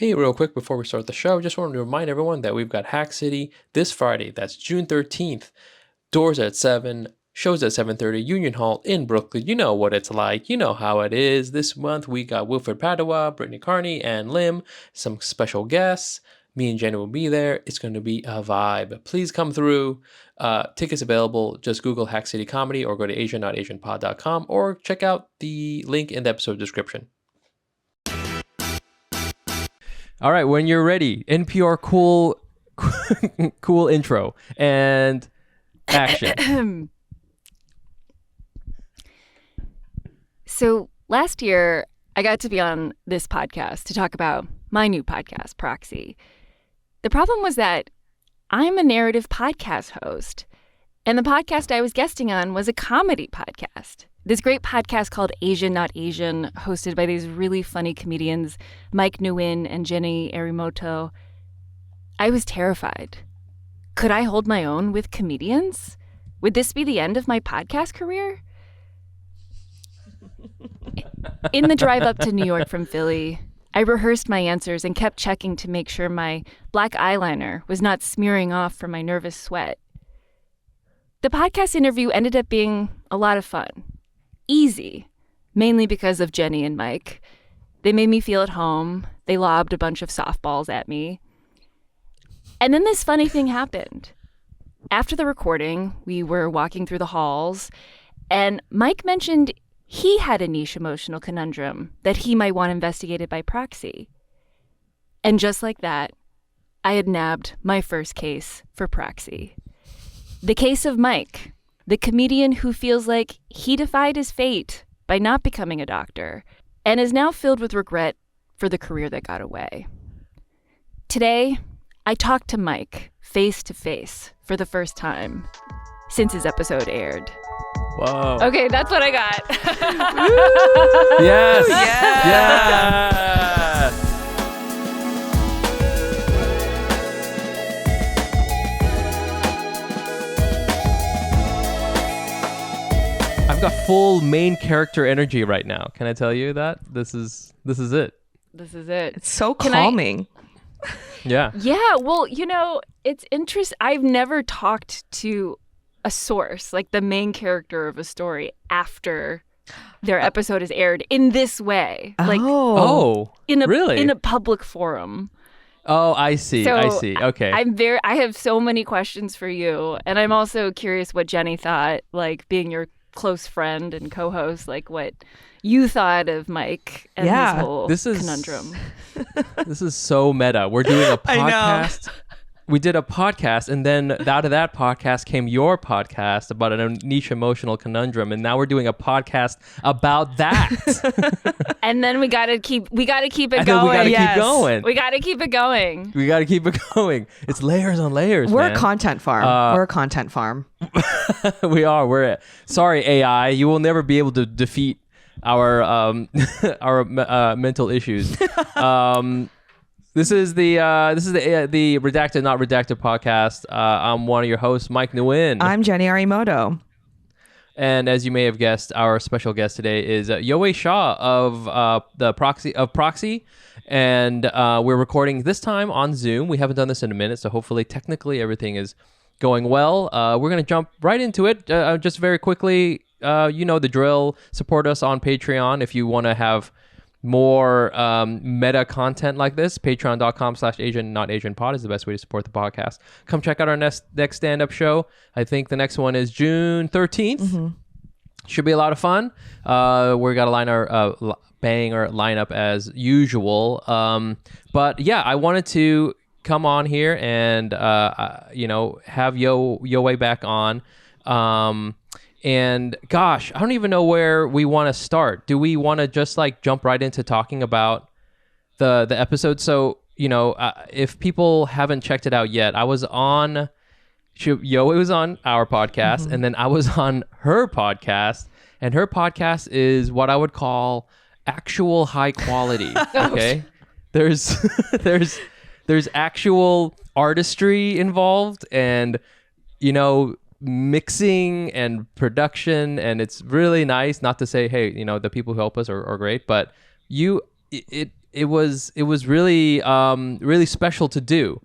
Hey, real quick before we start the show, just wanted to remind everyone that we've got Hack City this Friday. That's June 13th. Doors at 7, shows at 7:30, Union Hall in Brooklyn. You know what it's like. You know how it is. This month we got Wilfred Padua, Brittany Carney, and Lim, some special guests. Me and Jenny will be there. It's going to be a vibe. Please come through. Tickets available. Just Google Hack City Comedy or go to asian.asianpod.com or check out the link in the episode description. All right, when you're ready, NPR cool intro and action. So last year, I got to be on this podcast to talk about my new podcast, Proxy. The problem was that I'm a narrative podcast host, and the podcast I was guesting on was a comedy podcast. This great podcast called Asian Not Asian, hosted by these really funny comedians, Mike Nguyen and Jenny Arimoto. I was terrified. Could I hold my own with comedians? Would this be the end of my podcast career? In the drive up to New York from Philly, I rehearsed my answers and kept checking to make sure my black eyeliner was not smearing off from my nervous sweat. The podcast interview ended up being a lot of fun. Easy, mainly because of Jenny and Mike. They made me feel at home. They lobbed a bunch of softballs at me. And then this funny thing happened. After the recording, we were walking through the halls, and Mike mentioned he had a niche emotional conundrum that he might want investigated by Proxy. And just like that, I had nabbed my first case for Proxy. The case of Mike, the comedian who feels like he defied his fate by not becoming a doctor and is now filled with regret for the career that got away. Today, I talked to Mike face to face for the first time since his episode aired. Whoa. Okay, that's what I got. Yes. Yeah. Yeah. I've got full main character energy right now. Can I tell you that? This is it. This is it. It's so calming. Yeah. Yeah, well, it's interesting. I've never talked to a source, like the main character of a story, after their episode is aired in this way. Like, really? In a public forum. Oh, I see. So I see. Okay. I have so many questions for you, and I'm also curious what Jenny thought, like being your close friend and co-host, like what you thought of Mike and his whole conundrum. This is so meta. We're doing a podcast. We did a podcast, and then out of that podcast came your podcast about a niche emotional conundrum, and now we're doing a podcast about that. And then we gotta keep it going. We gotta keep going. We gotta keep it going. We gotta keep it going. It's layers on layers. We're man. a content farm. We're a content farm. We are. Sorry, AI. You will never be able to defeat our mental issues. This is the Redacted Not Redacted podcast. I'm one of your hosts, Mike Nguyen. I'm Jenny Arimoto. And as you may have guessed, our special guest today is Yowei Shaw of Proxy. And we're recording this time on Zoom. We haven't done this in a minute, so hopefully technically everything is going well. We're going to jump right into it. Just very quickly, you know the drill. Support us on Patreon if you want to have more meta content like this. Patreon.com/AsianNotAsianPod is the best way to support the podcast. Come check out our next stand-up show. I think the next one is June 13th. Mm-hmm. Should be a lot of fun. We're got to bang our lineup as usual. But yeah, I wanted to come on here and have Yowei back on. And gosh, I don't even know where we want to start. Do we want to just like jump right into talking about the episode? So, if people haven't checked it out yet, Yowei was on our podcast, mm-hmm. and then I was on her podcast, and her podcast is what I would call actual high quality. Okay. There's actual artistry involved, and mixing and production, and it's really nice. Not to say, hey, the people who help us are great, but it was really really special to do.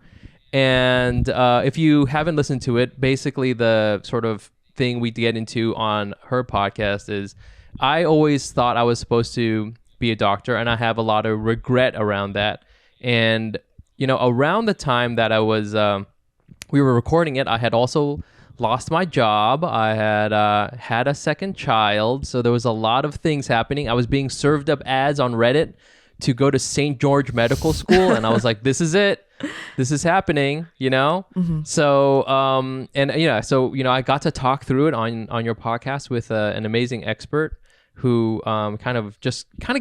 And if you haven't listened to it, basically the sort of thing we get into on her podcast is I always thought I was supposed to be a doctor, and I have a lot of regret around that. And around the time that I was we were recording it, I had also lost my job. I had had a second child, so there was a lot of things happening. I was being served up ads on Reddit to go to St. George Medical School, and I was like, this is it. This is happening, So, I got to talk through it on your podcast with an amazing expert who kind of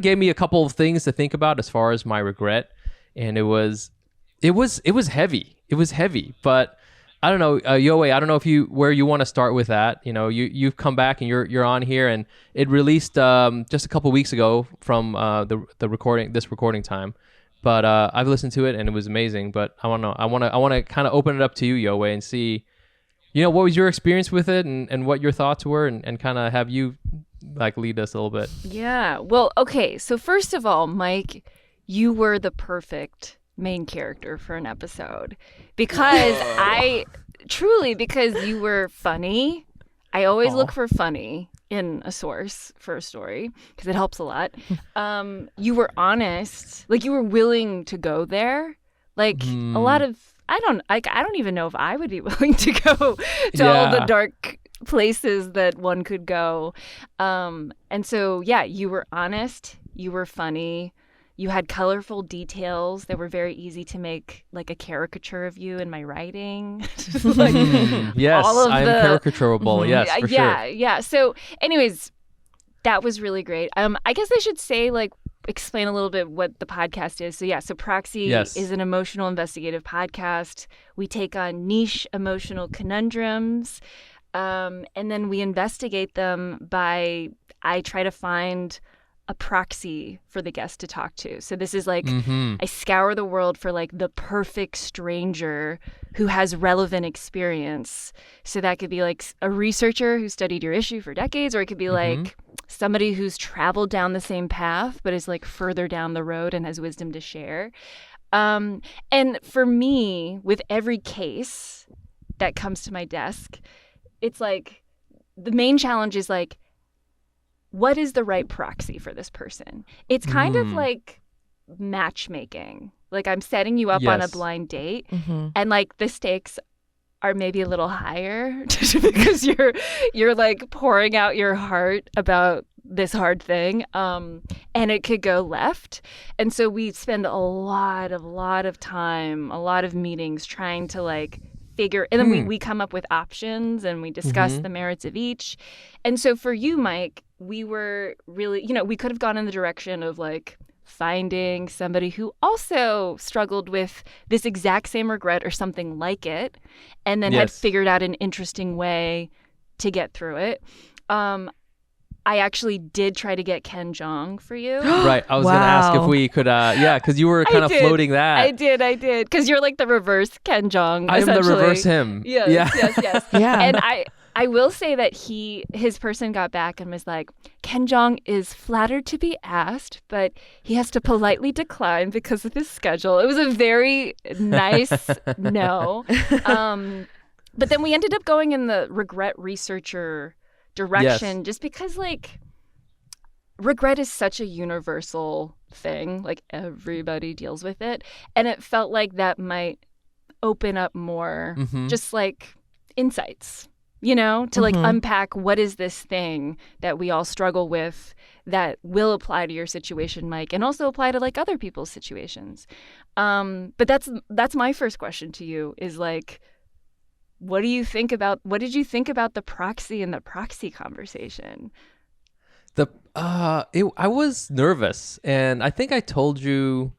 gave me a couple of things to think about as far as my regret. And it was heavy. It was heavy, but I don't know, Yowei, I don't know where you want to start with that. You've come back and you're on here, and it released just a couple weeks ago from the recording time. But I've listened to it and it was amazing. But I want to kind of open it up to you, Yowei, and see, what was your experience with it and what your thoughts were, and kind of have you lead us a little bit. Yeah. Well, okay. So first of all, Mike, you were the perfect main character for an episode because because you were funny. I always look for funny in a source for a story because it helps a lot. You were honest, you were willing to go there. A lot of I don't even know if I would be willing to go to all the dark places that one could go. And so you were honest, you were funny. You had colorful details that were very easy to make a caricature of you in my writing. Yes, I'm caricaturable. Yes, for sure. Yeah. So anyways, that was really great. I guess I should say, explain a little bit what the podcast is. So Proxy is an emotional investigative podcast. We take on niche emotional conundrums, and then we investigate them I try to find a proxy for the guest to talk to. So this is I scour the world for the perfect stranger who has relevant experience. So that could be a researcher who studied your issue for decades, or it could be somebody who's traveled down the same path but is further down the road and has wisdom to share. And for me, with every case that comes to my desk, it's the main challenge is what is the right proxy for this person? It's kind of like matchmaking. I'm setting you up on a blind date, and the stakes are maybe a little higher because you're pouring out your heart about this hard thing, and it could go left. And so we spend a lot of time, a lot of meetings trying to figure, and then we come up with options and we discuss the merits of each. And so for you, Mike, we were really, we could have gone in the direction of finding somebody who also struggled with this exact same regret or something like it, and then had figured out an interesting way to get through it. I actually did try to get Ken Jeong for you. Right. I was going to ask if we could, because you were kind of floating that. I did. Because you're the reverse Ken Jeong. I am the reverse him. Yes. Yeah. And I will say that his person got back and was Ken Jeong is flattered to be asked, but he has to politely decline because of his schedule. It was a very nice no. But then we ended up going in the regret researcher direction, just because regret is such a universal thing. Everybody deals with it, and it felt like that might open up more just insights, to unpack what is this thing that we all struggle with that will apply to your situation, Mike, and also apply to other people's situations. But that's my first question to you is what did you think about the proxy and the proxy conversation? I was nervous, and I think I told you.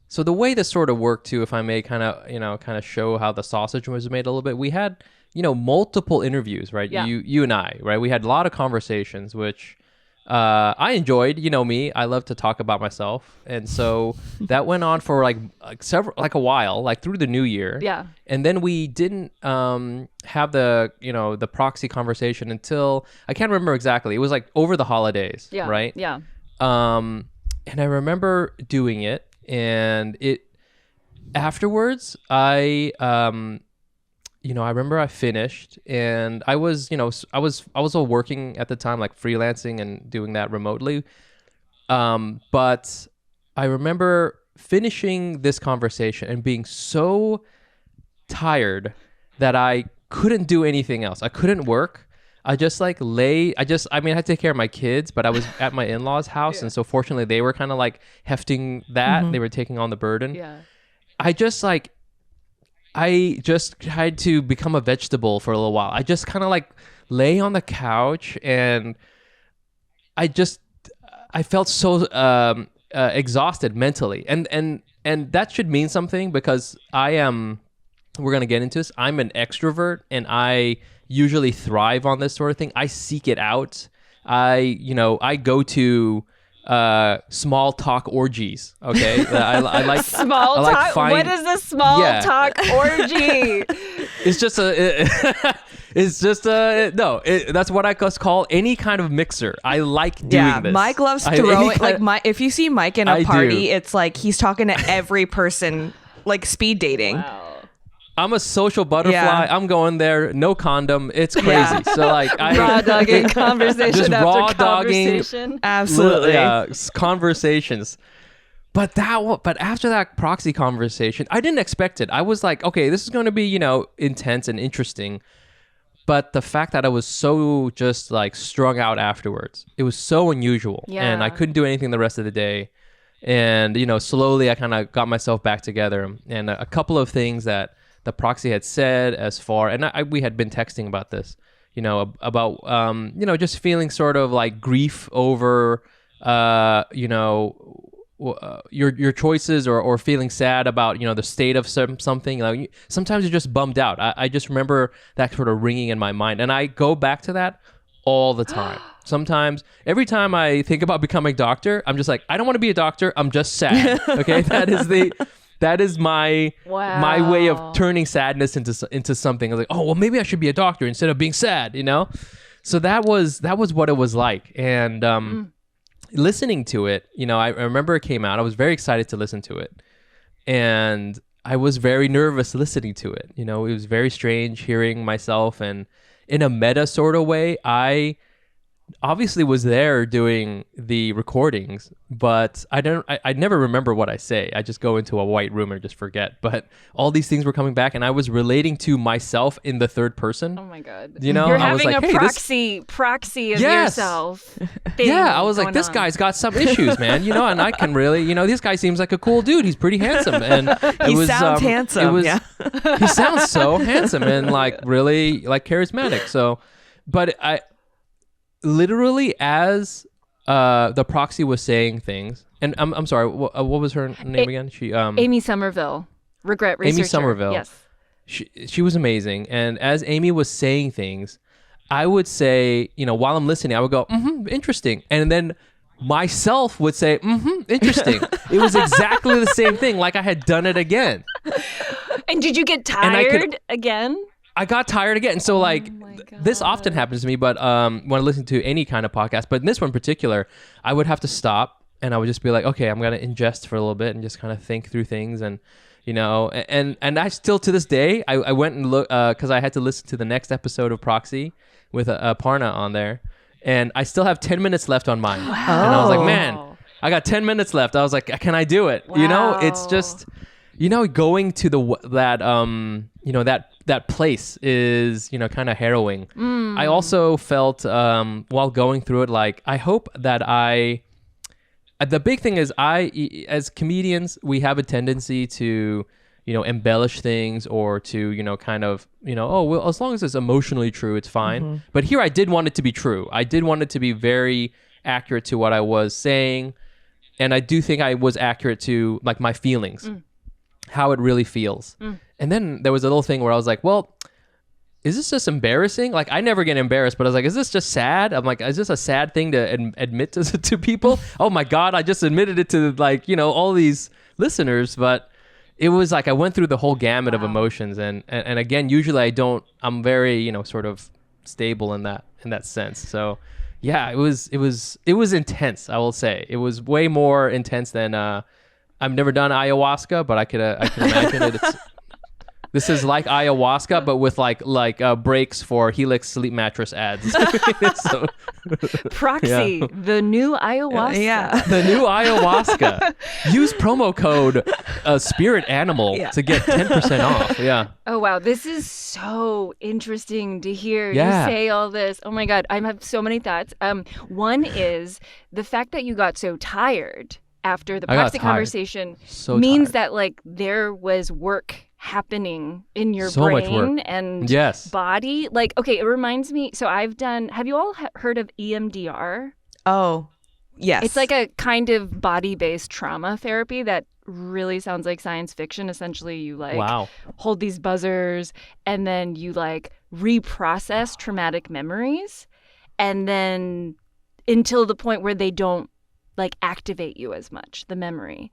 So the way this sort of worked too, if I may kind of show how the sausage was made a little bit, we had, multiple interviews, right? Yeah. You and I, right? We had a lot of conversations, which I enjoyed. Me, I love to talk about myself, and so that went on for a while, through the new year. Yeah. And then we didn't have the proxy conversation until I can't remember exactly. It was over the holidays, yeah. right? Yeah. And I remember doing it, and afterwards, I remember I finished, and I was, I was all working at the time, like freelancing and doing that remotely. But I remember finishing this conversation and being so tired that I couldn't do anything else. I couldn't work. I just like lay. I mean, I had to take care of my kids, but I was at my in-laws' house, and so fortunately, they were kind of like hefting that. They were taking on the burden. Yeah. I just tried to become a vegetable for a little while. I just kind of like lay on the couch, and I felt so exhausted mentally, and that should mean something because we're gonna get into this. I'm an extrovert, and I usually thrive on this sort of thing. I seek it out. I go to small talk orgies. Okay, I like Small I like talk. What is a small talk orgy? It's just that's what I call any kind of mixer. I like doing this. Mike loves throwing if you see Mike in a party, it's like he's talking to every person, like speed dating. Wow. I'm a social butterfly. Yeah. I'm going there, no condom. It's crazy. So like Raw dogging conversation just after raw dogging, conversation. Absolutely. Conversations. But after that Proxy conversation, I didn't expect it. I was like, okay, this is going to be, intense and interesting. But the fact that I was so just like strung out afterwards, it was so unusual. Yeah. And I couldn't do anything the rest of the day. And, slowly I kind of got myself back together. And a couple of things that the Proxy had said we had been texting about this, about, just feeling sort of like grief over, your choices or feeling sad about the state of something. Like sometimes you're just bummed out. I just remember that sort of ringing in my mind, and I go back to that all the time. Sometimes every time I think about becoming a doctor, I'm just like, I don't want to be a doctor, I'm just sad. Okay, that is my way of turning sadness into something. I was like, oh well, maybe I should be a doctor instead of being sad, so that was what it was like. And listening to it, I remember it came out. I was very excited to listen to it, and I was very nervous listening to it. It was very strange hearing myself, and in a meta sort of way, I obviously was there doing the recordings, but I never remember what I say. I just go into a white room and just forget. But all these things were coming back, and I was relating to myself in the third person. Oh my god! You're I was having like, a proxy of yourself. Yeah, I was like, this guy's got some issues, man. And I can really, this guy seems like a cool dude. He's pretty handsome, and he sounds handsome. He sounds so handsome and like really like charismatic. So, but I. Literally, as the Proxy was saying things, and I'm sorry, what was her name again? She Amy Somerville, regret researcher. Amy Somerville. Yes, she was amazing. And as Amy was saying things, I would say, while I'm listening, I would go, interesting, and then myself would say, interesting. It was exactly the same thing, like I had done it again. And did you get tired again? I got tired again. So like this often happens to me, but when I listen to any kind of podcast, but in this one in particular, I would have to stop and I would just be like, okay, I'm going to ingest for a little bit and just kind of think through things. And, and I still to this day, I went and looked because I had to listen to the next episode of Proxy with Parna on there. And I still have 10 minutes left on mine. Wow. And I was like, man, I got 10 minutes left. I was like, can I do it? Wow. It's just, going to that place is, kind of harrowing. I also felt while going through it, like, I hope that the big thing is as comedians, we have a tendency to, embellish things or to, kind of, oh, well, as long as it's emotionally true, it's fine. Mm-hmm. But here I did want it to be true. I did want it to be very accurate to what I was saying. And I do think I was accurate to like my feelings, how it really feels. And then there was a little thing where I was like, well, is this just embarrassing? Like, I never get embarrassed, but I was like, is this just sad? I'm like, is this a sad thing to admit to people? Oh my God, I just admitted it to like, all these listeners. But it was like, I went through the whole gamut of emotions. And again, usually I'm very, sort of stable in that sense. So yeah, it was intense. I will say it was way more intense than I've never done ayahuasca, but I could imagine it. This is like ayahuasca, but with like breaks for Helix Sleep Mattress ads. So, Proxy, the new ayahuasca. Yeah. the new ayahuasca. Use promo code Spirit Animal to get 10% off. Yeah. Oh, wow. This is so interesting to hear Yeah. you say all this. Oh, my God. I have so many thoughts. One is the fact that you got so tired after the I got Proxy tired. conversation So means tired. that like there was work happening in your So much brain work. and Yes. body. Like, okay, it reminds me. So have you all heard of EMDR? Oh, yes. It's like a kind of body-based trauma therapy that really sounds like science fiction. Essentially, you like Wow. hold these buzzers and then you like reprocess traumatic memories and then until the point where they don't like activate you as much, the memory.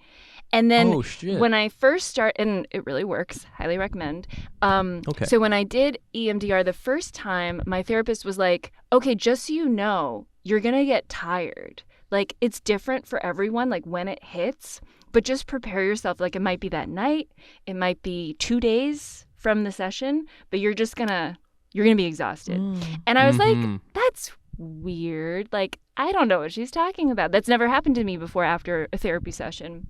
And then Oh, shit. when I first start, and it really works, highly recommend. Okay. So when I did EMDR the first time, my therapist was like, okay, just so you know, you're going to get tired. Like it's different for everyone, like when it hits, but just prepare yourself. Like it might be that night, it might be 2 days from the session, but you're going to be exhausted. And I was like, that's weird. Like, I don't know what she's talking about. That's never happened to me before after a therapy session.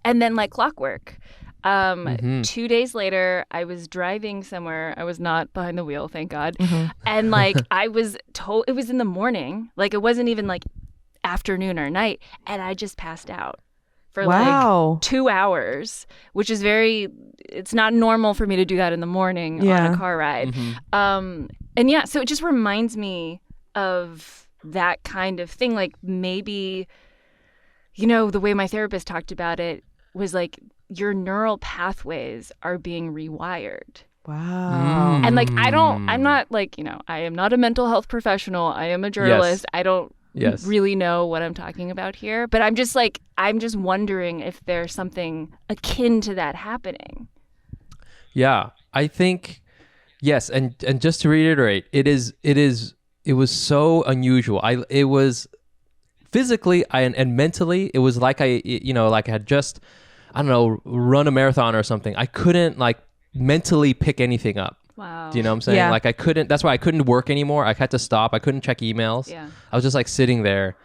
And then like clockwork. 2 days later, I was driving somewhere. I was not behind the wheel, thank God. And like I was told it was in the morning. Like it wasn't even like afternoon or night. And I just passed out for like 2 hours, which is it's not normal for me to do that in the morning on a car ride. And yeah, so it just reminds me of that kind of thing. Like maybe, you know, the way my therapist talked about it was like your neural pathways are being rewired. Wow. And like, I'm not like, you know, I am not a mental health professional. I am a journalist. I don't really know what I'm talking about here. But I'm just wondering if there's something akin to that happening. Yeah, I think, yes. And just to reiterate, it was so unusual. It was physically and mentally, it was like I had just, I don't know, run a marathon or something. I couldn't like mentally pick anything up. Wow. Do you know what I'm saying? Yeah. Like that's why I couldn't work anymore. I had to stop. I couldn't check emails. Yeah. I was just like sitting there.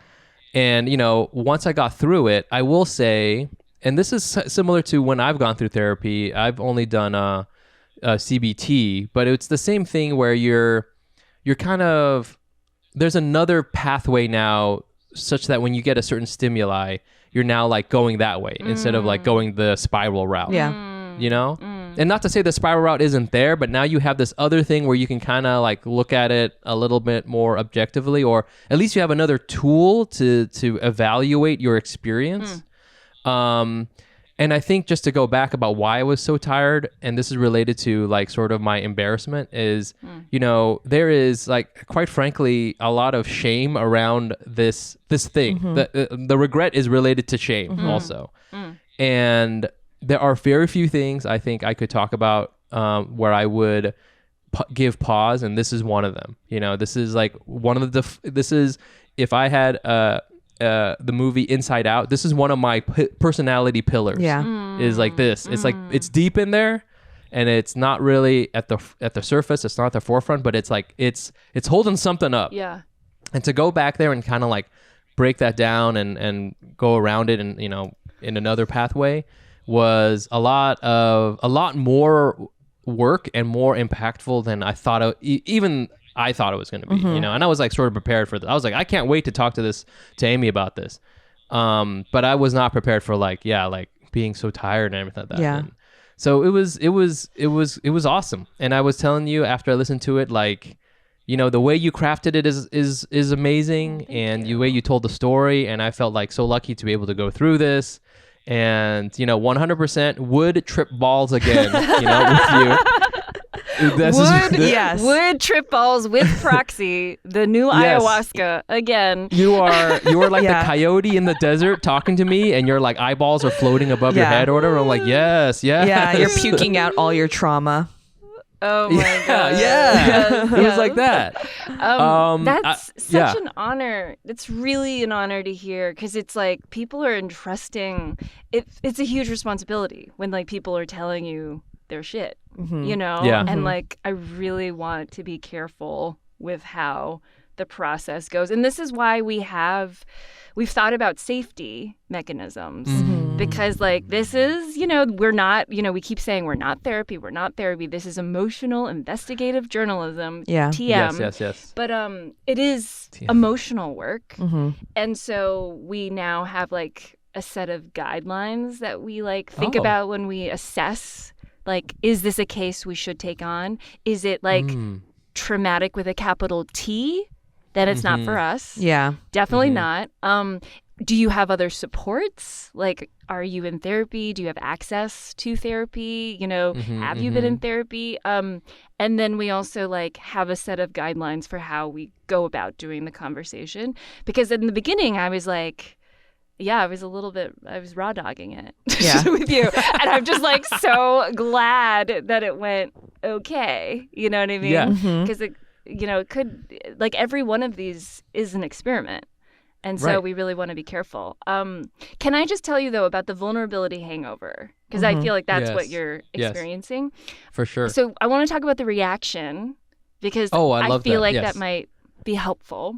And, you know, once I got through it, I will say, and this is similar to when I've gone through therapy, I've only done CBT, but it's the same thing where you're kind of, there's another pathway now such that when you get a certain stimuli, you're now like going that way instead of like going the spiral route. Yeah. You know? And not to say the spiral route isn't there, but now you have this other thing where you can kind of like look at it a little bit more objectively, or at least you have another tool to evaluate your experience. And I think just to go back about why I was so tired, and this is related to like sort of my embarrassment, is, you know, there is like, quite frankly, a lot of shame around this thing. The regret is related to shame also. And there are very few things I think I could talk about where I would give pause, and this is one of them. You know, this is like one of this is, if I had the movie Inside Out, this is one of my personality pillars. Is like this. It's like, it's deep in there, and it's not really at the surface. It's not at the forefront, but it's like it's holding something up. Yeah. And to go back there and kind of like break that down and go around it, and, you know, in another pathway, was a lot more work and more impactful than I thought. Even I thought it was going to be, you know, and I was like sort of prepared for this. I was like, I can't wait to talk to Amy about this. But I was not prepared for like being so tired and everything like that. Yeah. And so it was awesome. And I was telling you after I listened to it, like, you know, the way you crafted it is amazing, and the way you told the story, and I felt like so lucky to be able to go through this. And, you know, 100% would trip balls again, you know, with you. Yes. Would trip balls with Proxy, the new ayahuasca again. You are like the coyote in the desert talking to me, and your like eyeballs are floating above your head or whatever. I'm like, yes. Yeah, you're puking out all your trauma. Oh my god. Yes, it was like that. That's such an honor. It's really an honor to hear, because it's like people are entrusting. It's a huge responsibility when like people are telling you their shit, you know. Yeah. And like I really want to be careful with how the process goes, and this is why we've thought about safety mechanisms, because like this is, we're not, we keep saying we're not therapy. This is emotional investigative journalism. Yeah. TM. Yes. But it is emotional work, and so we now have like a set of guidelines that we like think about when we assess, like, is this a case we should take on? Is it like traumatic with a capital T? Then it's not for us. Yeah. Definitely not. Do you have other supports? Like, are you in therapy? Do you have access to therapy? Have you been in therapy? And then we also like have a set of guidelines for how we go about doing the conversation. Because in the beginning, I was like, I was raw dogging it with you. And I'm just like so glad that it went okay. You know what I mean? Yeah. Because it could, like, every one of these is an experiment. And so we really want to be careful. Can I just tell you, though, about the vulnerability hangover? Because I feel like that's what you're experiencing. For sure. So I want to talk about the reaction, because I feel like yes. that might be helpful.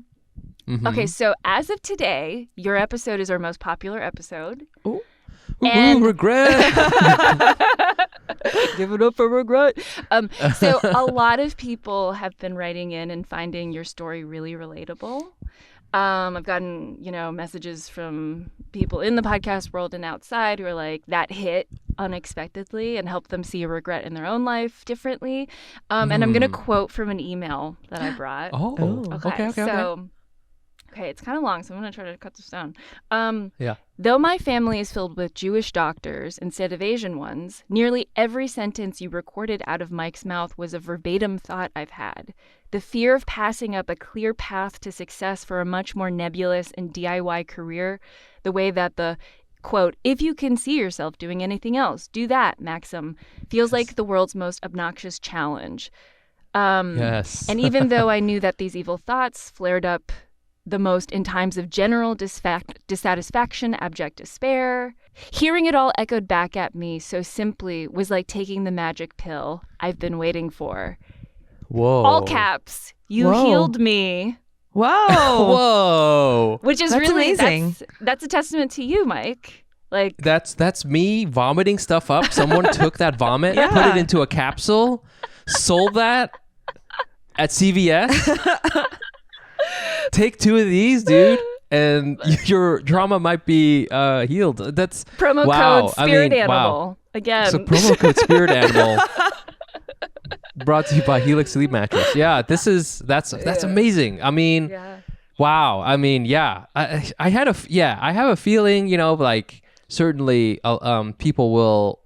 Okay, so as of today, your episode is our most popular episode. Ooh, regret. Give it up for regret. So a lot of people have been writing in and finding your story really relatable. I've gotten, messages from people in the podcast world and outside who are like, that hit unexpectedly and helped them see a regret in their own life differently. And I'm going to quote from an email that I brought. Okay. So, it's kind of long, so I'm going to try to cut this down. Yeah. Though my family is filled with Jewish doctors instead of Asian ones, nearly every sentence you recorded out of Mike's mouth was a verbatim thought I've had. The fear of passing up a clear path to success for a much more nebulous and DIY career, the way that the, quote, if you can see yourself doing anything else, do that, maxim, feels like the world's most obnoxious challenge. Yes. And even though I knew that these evil thoughts flared up the most in times of general dissatisfaction, abject despair, hearing it all echoed back at me so simply was like taking the magic pill I've been waiting for. Whoa. All caps. You healed me. Whoa. Whoa. Which is That's really amazing. That's a testament to you, Mike. Like, that's me vomiting stuff up. Someone took that vomit, put it into a capsule, sold that at CVS. Take 2 of these, dude, and your trauma might be healed. That's promo code Spirit Animal. Again. So promo code Spirit Animal. Brought to you by Helix Sleep Mattress. Yeah, that's amazing. I mean, wow. I mean, I have a feeling, like certainly people will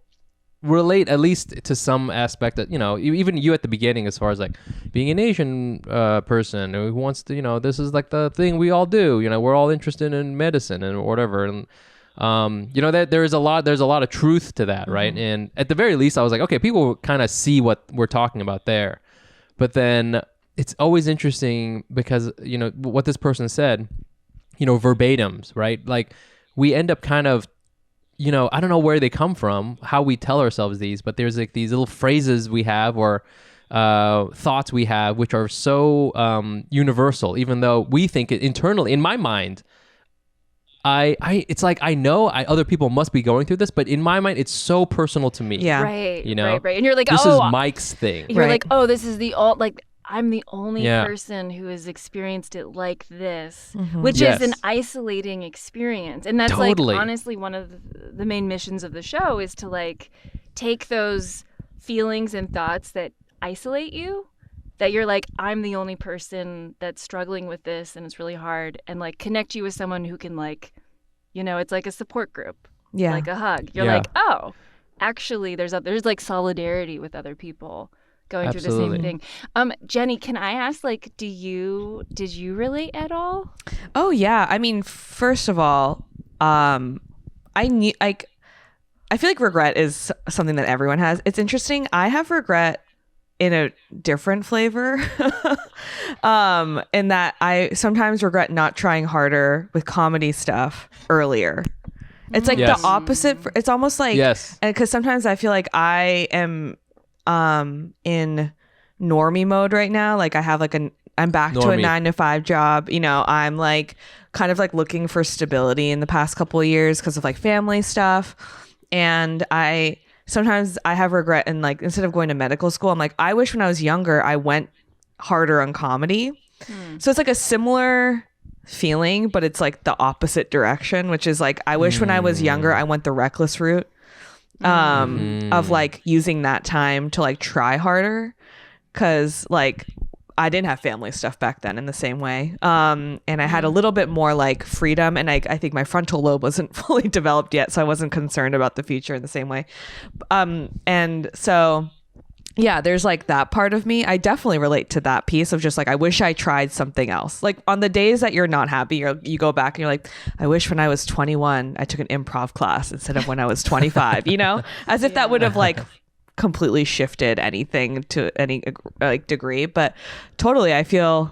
relate at least to some aspect that, even you at the beginning, as far as like being an Asian person who wants to, this is like the thing we all do, we're all interested in medicine and whatever. And that there's a lot of truth to that, right? And at the very least, I was like, okay, people kind of see what we're talking about there. But then it's always interesting because, what this person said, verbatims, right? Like we end up kind of, I don't know where they come from, how we tell ourselves these, but there's like these little phrases we have or thoughts we have, which are so universal, even though we think it internally, in my mind, it's like I know other people must be going through this, but in my mind, it's so personal to me. Yeah. Right. Right. And you're like, this is Mike's thing. You're like, this is like, I'm the only person who has experienced it like this, which is an isolating experience. And that's like, honestly, one of the main missions of the show is to like take those feelings and thoughts that isolate you, that you're like, I'm the only person that's struggling with this and it's really hard, and like connect you with someone who can like, it's like a support group, like a hug. You're like, oh, actually there's like solidarity with other people going through the same thing. Jenny, can I ask, like, did you relate at all? Oh yeah. I mean, first of all, I knew, like, I feel like regret is something that everyone has. It's interesting. I have regret in a different flavor. In that I sometimes regret not trying harder with comedy stuff earlier. It's like Yes. the opposite. It's almost like, Yes. and because sometimes I feel like I am in normie mode right now. Like I have like I'm back to a Normie. 9-to-5 job. You know, I'm like kind of like looking for stability in the past couple of years because of like family stuff. And sometimes I have regret, and like instead of going to medical school, I'm like, I wish when I was younger I went harder on comedy. So it's like a similar feeling, but it's like the opposite direction, which is like I wish when I was younger I went the reckless route of like using that time to like try harder, because like I didn't have family stuff back then in the same way, and I had a little bit more like freedom, and I think my frontal lobe wasn't fully developed yet, so I wasn't concerned about the future in the same way, and so yeah, there's like that part of me. I definitely relate to that piece of just like, I wish I tried something else. Like on the days that you're not happy, you go back and you're like, I wish when I was 21, I took an improv class instead of when I was 25, you know, as if that would have like completely shifted anything to any like degree. But totally, I feel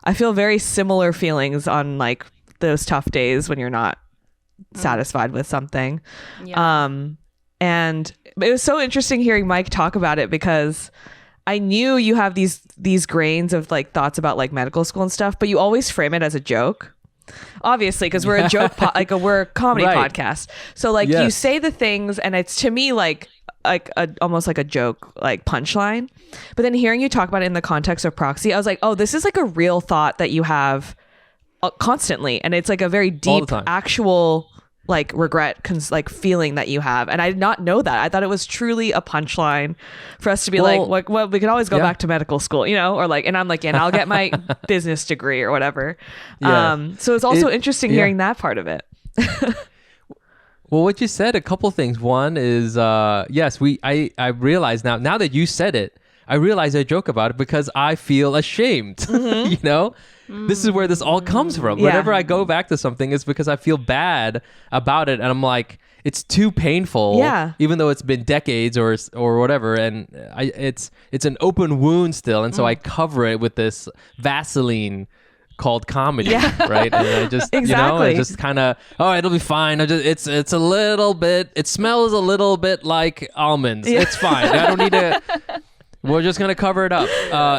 very similar feelings on like those tough days when you're not satisfied with something. And it was so interesting hearing Mike talk about it, because I knew you have these grains of like thoughts about like medical school and stuff, but you always frame it as a joke. Obviously, because we're a joke, we're a comedy podcast. So like you say the things, and it's to me like almost like a joke, like punchline. But then hearing you talk about it in the context of Proxy, I was like, oh, this is like a real thought that you have constantly, and it's like a very deep, actual like regret, like feeling that you have. And I did not know that. I thought it was truly a punchline for us to be like, well, we could always go back to medical school, you know, or like, and I'm like, and I'll get my business degree or whatever. So it's also interesting hearing that part of it. Well, what you said, a couple things. One is, yes, I realize now that you said it, I realize I joke about it because I feel ashamed, you know? This is where this all comes from. Whenever I go back to something, it's because I feel bad about it, and I'm like, it's too painful. Even though it's been decades or whatever, and it's an open wound still, and so I cover it with this Vaseline called comedy, right? And I just you know, I just kind of, oh, it'll be fine. It's a little bit. It smells a little bit like almonds. It's fine. I don't need to. We're just gonna cover it up.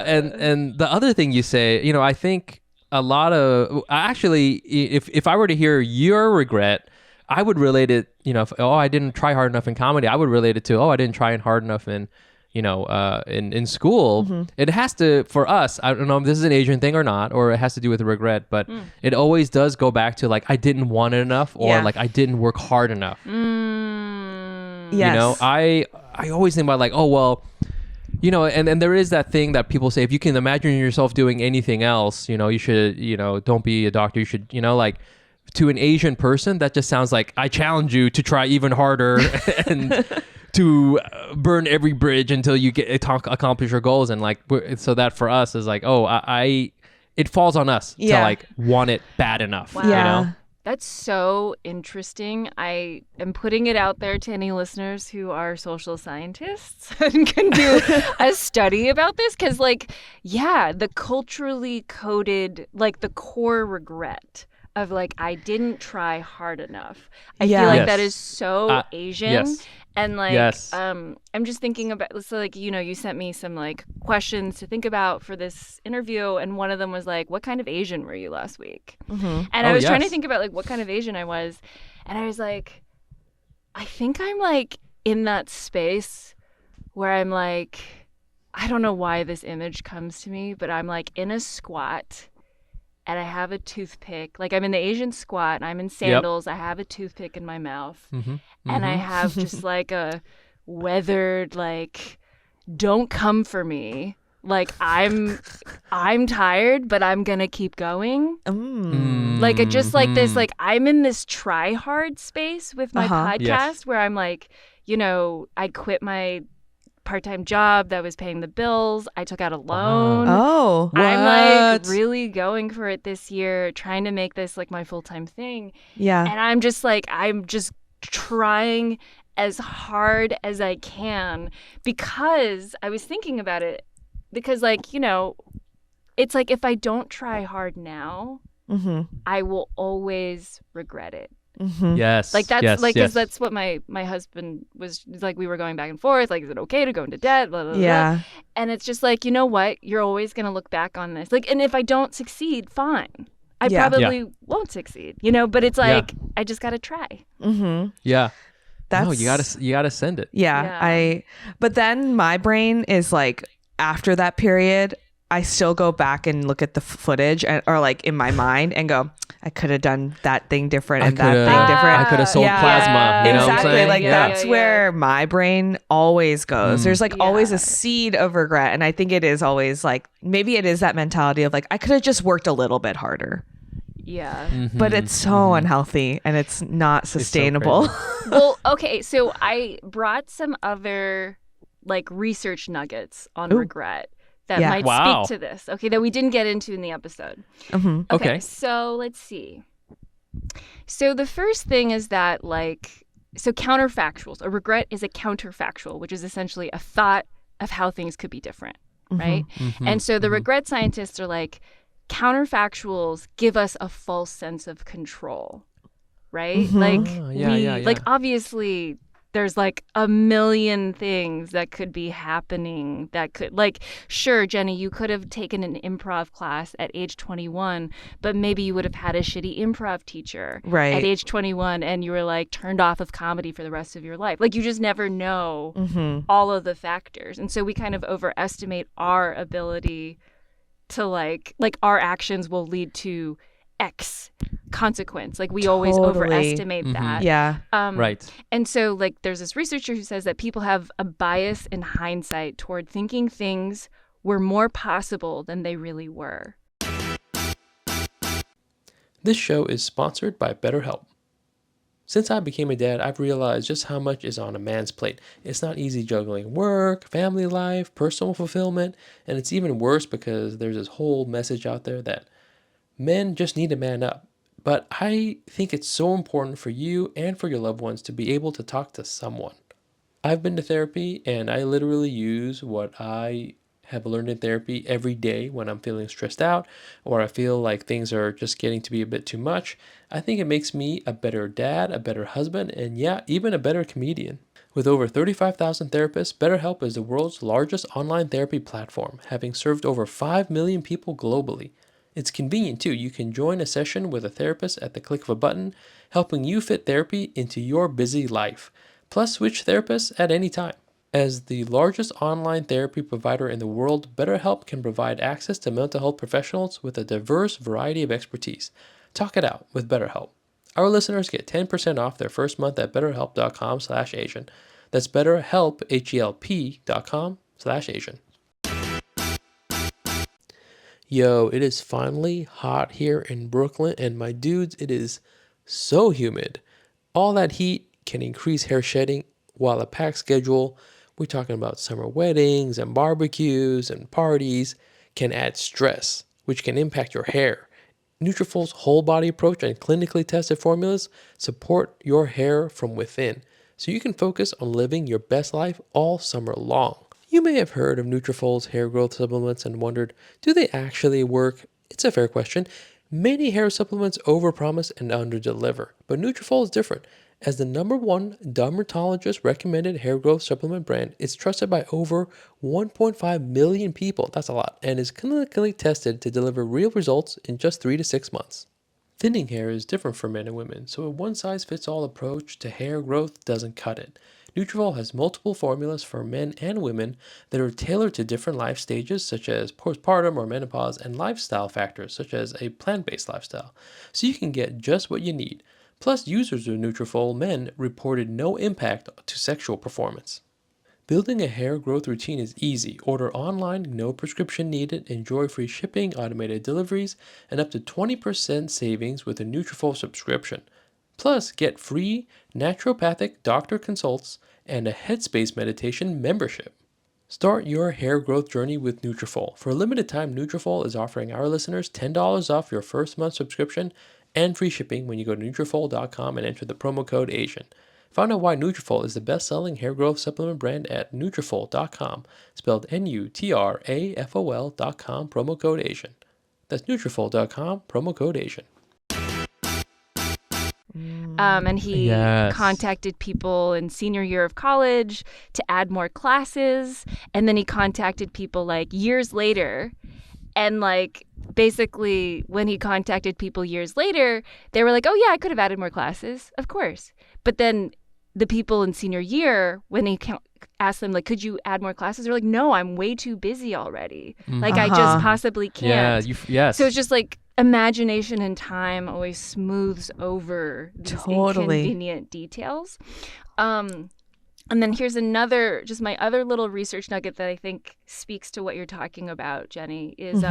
And the other thing you say, you know, I think a lot of actually, if I were to hear your regret, I would relate it. You know, I didn't try hard enough in comedy. I would relate it to, I didn't try hard enough in, you know, in school. It has to, for us, I don't know if this is an Asian thing or not, or it has to do with regret, but it always does go back to like, I didn't want it enough, or like I didn't work hard enough. You know, I always think about like, oh, well, you know, and there is that thing that people say, if you can imagine yourself doing anything else, you know, you should, you know, don't be a doctor. You should, you know, like, to an Asian person, that just sounds like, I challenge you to try even harder and to burn every bridge until you accomplish your goals. And like, so that for us is like, oh, it falls on us to like want it bad enough. Wow. You know? That's so interesting. I am putting it out there to any listeners who are social scientists and can do a study about this. Because, like, the culturally coded, like, the core regret of, like, I didn't try hard enough. I feel like that is so Asian. And like, I'm just thinking about, so like, you know, you sent me some like questions to think about for this interview. And one of them was like, what kind of Asian were you last week? And I was trying to think about like what kind of Asian I was. And I was like, I think I'm like in that space where I'm like, I don't know why this image comes to me, but I'm like in a squat and I have a toothpick. Like I'm in the Asian squat and I'm in sandals. I have a toothpick in my mouth. And I have just like a weathered, like, don't come for me. Like I'm tired, but I'm going to keep going. Like it just like this, like I'm in this try hard space with my podcast where I'm like, you know, I quit my part-time job that was paying the bills. I took out a loan. Oh, what? I'm like really going for it this year, trying to make this like my full-time thing. And I'm just trying as hard as I can, because I was thinking about it because like, you know, it's like if I don't try hard now, I will always regret it. Yes. Like that's yes, like because yes. that's what my husband was like. We were going back and forth. Like, is it okay to go into debt? Blah, blah, blah. Yeah. And it's just like, you know what? You're always gonna look back on this. Like, and if I don't succeed, fine. I Yeah. probably won't succeed. You know, but it's like I just gotta try. Yeah. That's No, you gotta send it. Yeah. But then my brain is like, after that period, I still go back and look at the footage or like in my mind and go, I could have done that thing different and that thing different. I could have sold plasma. You know what I'm Exactly. saying? Like that's where my brain always goes. There's like always a seed of regret. And I think it is always like, maybe it is that mentality of like, I could have just worked a little bit harder. Yeah. But it's so unhealthy and it's not sustainable. so Well, okay. So I brought some other like research nuggets on regret that might speak to this. Okay. That we didn't get into in the episode. Okay. So let's see. So the first thing is that like, so counterfactuals. A regret is a counterfactual, which is essentially a thought of how things could be different. Right. And so the regret scientists are like, counterfactuals give us a false sense of control, right? Like like obviously there's like a million things that could be happening that could like, sure, Jenny, you could have taken an improv class at age 21, but maybe you would have had a shitty improv teacher at age 21 and you were like turned off of comedy for the rest of your life. Like you just never know all of the factors. And so we kind of overestimate our ability to like our actions will lead to X consequence. Like we always overestimate that. Yeah. Right. And so like there's this researcher who says that people have a bias in hindsight toward thinking things were more possible than they really were. This show is sponsored by BetterHelp. Since I became a dad, I've realized just how much is on a man's plate. It's not easy juggling work, family life, personal fulfillment, and it's even worse because there's this whole message out there that men just need to man up. But I think it's so important for you and for your loved ones to be able to talk to someone. I've been to therapy and I literally use what I have learned in therapy every day when I'm feeling stressed out or I feel like things are just getting to be a bit too much. I think it makes me a better dad, a better husband, and yeah, even a better comedian. With over 35,000 therapists, BetterHelp is the world's largest online therapy platform, having served over 5 million people globally. It's convenient too. You can join a session with a therapist at the click of a button, helping you fit therapy into your busy life. Plus, switch therapists at any time. As the largest online therapy provider in the world, BetterHelp can provide access to mental health professionals with a diverse variety of expertise. Talk it out with BetterHelp. Our listeners get 10% off their first month at betterhelp.com/Asian. That's betterhelp, HELP.com/Asian. Yo, it is finally hot here in Brooklyn, and my dudes, it is so humid. All that heat can increase hair shedding, while a packed schedule, we're talking about summer weddings and barbecues and parties, can add stress, which can impact your hair. Nutrafol's whole body approach and clinically tested formulas support your hair from within, so you can focus on living your best life all summer long. You may have heard of Nutrafol's hair growth supplements and wondered, do they actually work? It's a fair question. Many hair supplements overpromise and underdeliver, but Nutrafol is different. As the #1 dermatologist recommended hair growth supplement brand, it's trusted by over 1.5 million people, that's a lot, and is clinically tested to deliver real results in just 3 to 6 months. Thinning hair is different for men and women, so a one-size-fits-all approach to hair growth doesn't cut it. Nutrafol has multiple formulas for men and women that are tailored to different life stages such as postpartum or menopause and lifestyle factors such as a plant-based lifestyle, so you can get just what you need. Plus, users of Nutrafol men reported no impact to sexual performance. Building a hair growth routine is easy. Order online, no prescription needed, enjoy free shipping, automated deliveries, and up to 20% savings with a Nutrafol subscription. Plus, get free naturopathic doctor consults and a Headspace meditation membership. Start your hair growth journey with Nutrafol. For a limited time, Nutrafol is offering our listeners $10 off your first month subscription and free shipping when you go to Nutrafol.com and enter the promo code ASIAN. Find out why Nutrafol is the best-selling hair growth supplement brand at Nutrafol.com, spelled Nutrafol.com, promo code Asian. That's Nutrafol.com, promo code Asian. And he Yes. contacted people in senior year of college to add more classes. And then he contacted people like years later. And like basically when he contacted people years later, they were like, oh yeah, I could have added more classes, of course. But then the people in senior year, when he asked them like, could you add more classes? They're like, no, I'm way too busy already. Like I just possibly Yeah. can't. Yes. So it's just like imagination and time always smooths over these inconvenient details. And then here's another, just my other little research nugget that I think speaks to what you're talking about, Jenny, is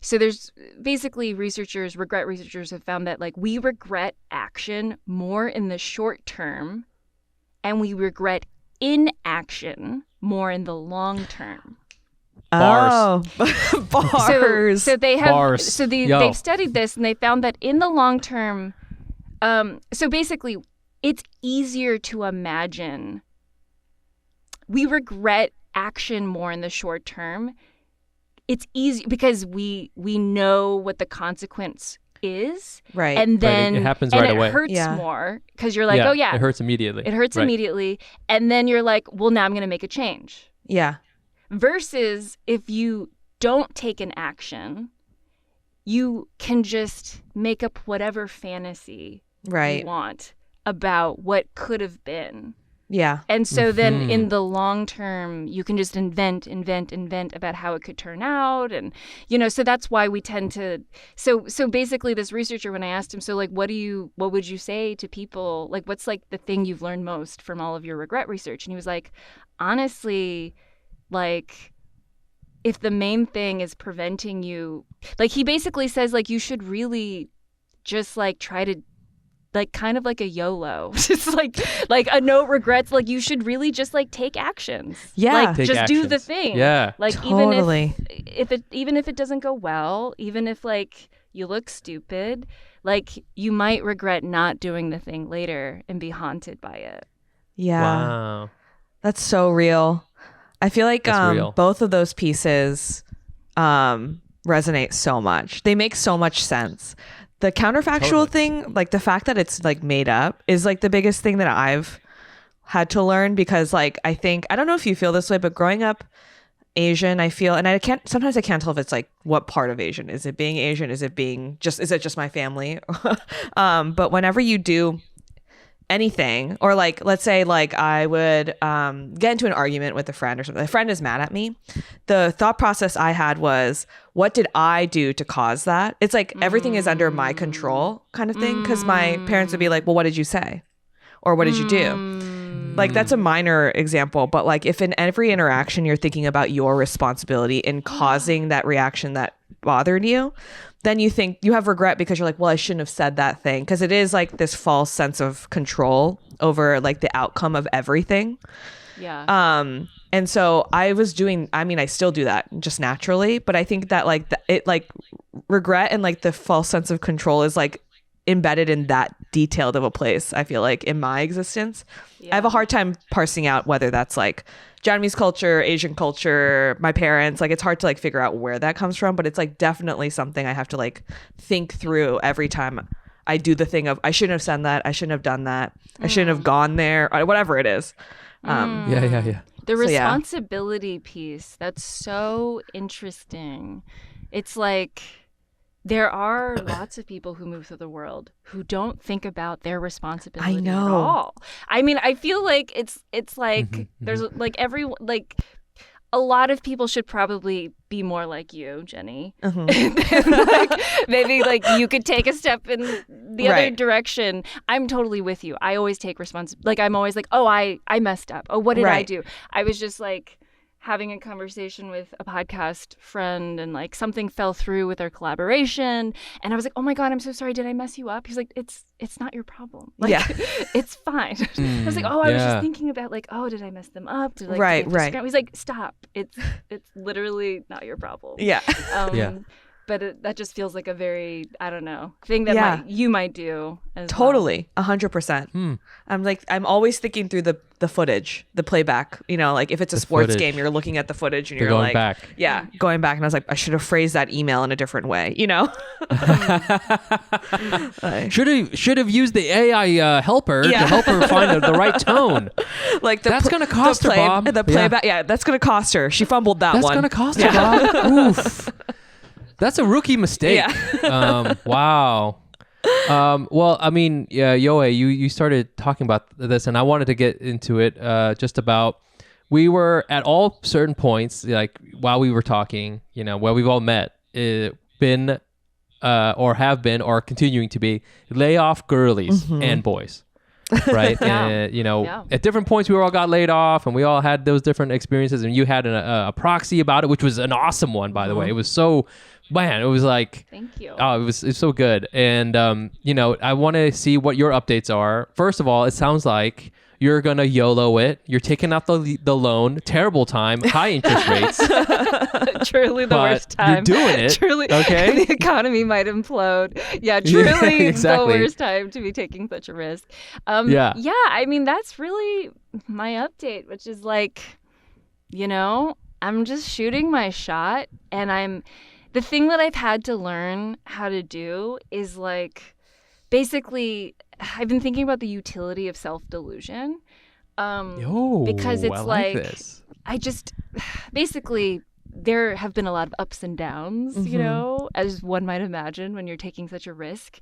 so there's basically regret researchers have found that like we regret action more in the short term and we regret inaction more in the long term. Bars. Oh, bars. So they have Bars. They've studied this and they found that in the long term, so basically it's easier to imagine. We regret action more in the short term. It's easy because we know what the consequence is. Right. And then It happens right away. It hurts Yeah. more because you're like, oh yeah. It hurts immediately. It hurts Right. immediately. And then you're like, well, now I'm going to make a change. Yeah. Versus if you don't take an action, you can just make up whatever fantasy Right. you want about what could have been. Yeah. And so then in the long term, you can just invent about how it could turn out. And, so that's why we tend to. So basically this researcher, when I asked him, so like, what would you say to people? Like, what's like the thing you've learned most from all of your regret research? And he was like, honestly, like, if the main thing is preventing you, like he basically says like, you should really just like try to like kind of like a YOLO, just like a no regrets. Like you should really just like take actions. Yeah. like Take just do the actions. thing. Yeah. Like Totally. even if it doesn't go well, even if like you look stupid, like you might regret not doing the thing later and be haunted by it. Yeah. Wow. That's so real. I feel like That's real. both of those pieces resonate so much. They make so much sense. The counterfactual thing, like the fact that it's like made up is like the biggest thing that I've had to learn because like I don't know if you feel this way, but growing up Asian, I feel, and sometimes I can't tell if it's like what part of Asian. Is it being Asian? Is it just my family? But whenever you do anything, or like let's say like I would get into an argument with a friend or something, a friend is mad at me, the thought process I had was, what did I do to cause that? It's like everything is under my control kind of thing, because my parents would be like, well, what did you say, or what did you do? Like that's a minor example, but like if in every interaction you're thinking about your responsibility in causing that reaction that bothered you, then you think you have regret because you're like, well, I shouldn't have said that thing, because it is like this false sense of control over like the outcome of everything. Yeah. And so I still do that just naturally, but I think that like it like regret and like the false sense of control is like embedded in that detailed of a place, I feel like, in my existence. I have a hard time parsing out whether that's like Japanese culture, Asian culture, my parents. Like it's hard to like figure out where that comes from, but it's like definitely something I have to like think through every time I do the thing of I shouldn't have said that, I shouldn't have done that, I shouldn't have gone there, or whatever it is. Yeah. The So, yeah. responsibility piece, that's so interesting. It's like there are lots of people who move through the world who don't think about their responsibility I know. at all. I mean, I feel like it's like there's like a lot of people should probably be more like you, Jenny. Like, maybe like you could take a step in the other Right. direction. I'm totally with you. I always take responsibility. Like I'm always like, oh, I messed up. Oh, what did I Right. do? I was just like having a conversation with a podcast friend, and like something fell through with our collaboration, and I was like, oh my God, I'm so sorry. Did I mess you up? He's like, it's not your problem. Like, Yeah. it's fine. I was like, oh, I was yeah. just thinking about like, oh, did I mess them up? Did, Right, did I right. He's like, stop. It's literally not your problem. Yeah. Yeah. but that just feels like a very, I don't know, thing that you might do as Totally. 100%. I'm always thinking through the footage, the playback, like if it's a sports game, you're looking at the footage and you're going like, back. Yeah, going back. And I was like, I should have phrased that email in a different way, Should have used the AI helper to help her find the right tone. Like that's going to cost her, Bob. The playback, that's going to cost her. She fumbled that one. That's going to cost her, Bob. Oof. That's a rookie mistake. Yeah. Wow. Well, I mean, Yowei, you started talking about this, and I wanted to get into it. Just about we were at all certain points, like while we were talking, where we've all met, been or have been or continuing to be layoff girlies and boys. Right. And, at different points, we all got laid off and we all had those different experiences. And you had a proxy about it, which was an awesome one, by the way. It was so, man, it was like, thank you. Oh, it was so good. And, I want to see what your updates are. First of all, it sounds like you're going to YOLO it. You're taking out the loan. Terrible time. High interest rates. Truly the worst time. You're doing it. Truly. Okay. The economy might implode. Yeah, truly exactly. the worst time to be taking such a risk. Yeah, I mean, that's really my update, which is like, I'm just shooting my shot. And the thing that I've had to learn how to do is like, basically, I've been thinking about the utility of self-delusion. Because it's I like this. I just, basically, there have been a lot of ups and downs, as one might imagine when you're taking such a risk.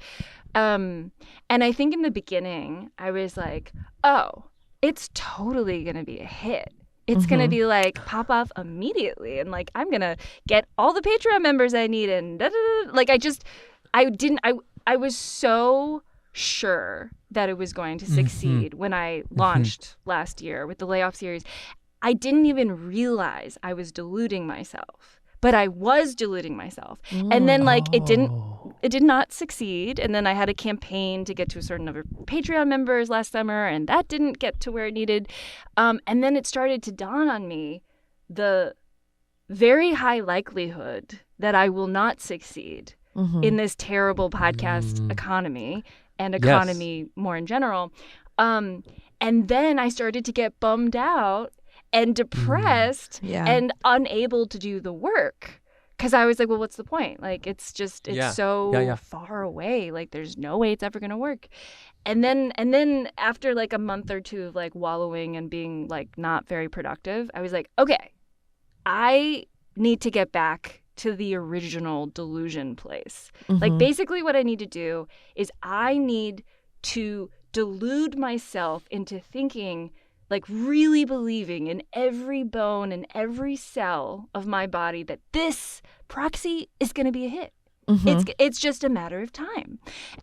And I think in the beginning, I was like, oh, it's totally going to be a hit. It's going to be like pop off immediately. And like, I'm going to get all the Patreon members I need. And like, I was so sure that it was going to succeed when I launched last year with the layoff series. I didn't even realize I was deluding myself, but I was deluding myself. And then like it did not succeed. And then I had a campaign to get to a certain number of Patreon members last summer, and that didn't get to where it needed. And then it started to dawn on me the very high likelihood that I will not succeed in this terrible podcast economy and economy more in general. And then I started to get bummed out and depressed and unable to do the work. Because I was like, well, what's the point? Like, it's so far away. Like, there's no way it's ever going to work. And then after like a month or two of like wallowing and being like not very productive, I was like, okay, I need to get back to the original delusion place. Like, basically what I need to do is I need to delude myself into thinking, like really believing in every bone and every cell of my body that this Proxy is going to be a hit. It's just a matter of time.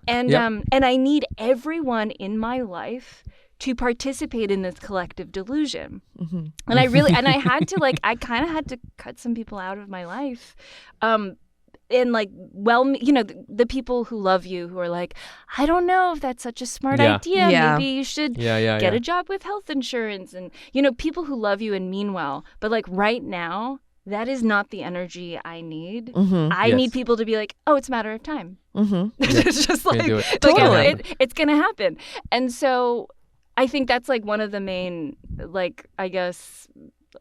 And and I need everyone in my life to participate in this collective delusion. And I had to I kind of had to cut some people out of my life. And like, well, the people who love you, who are like, I don't know if that's such a smart idea. Maybe you should get a job with health insurance. And, people who love you and mean well. But like right now, that is not the energy I need. I need people to be like, oh, it's a matter of time. It's just like, it's going to happen. And so I think that's like one of the main, like, I guess,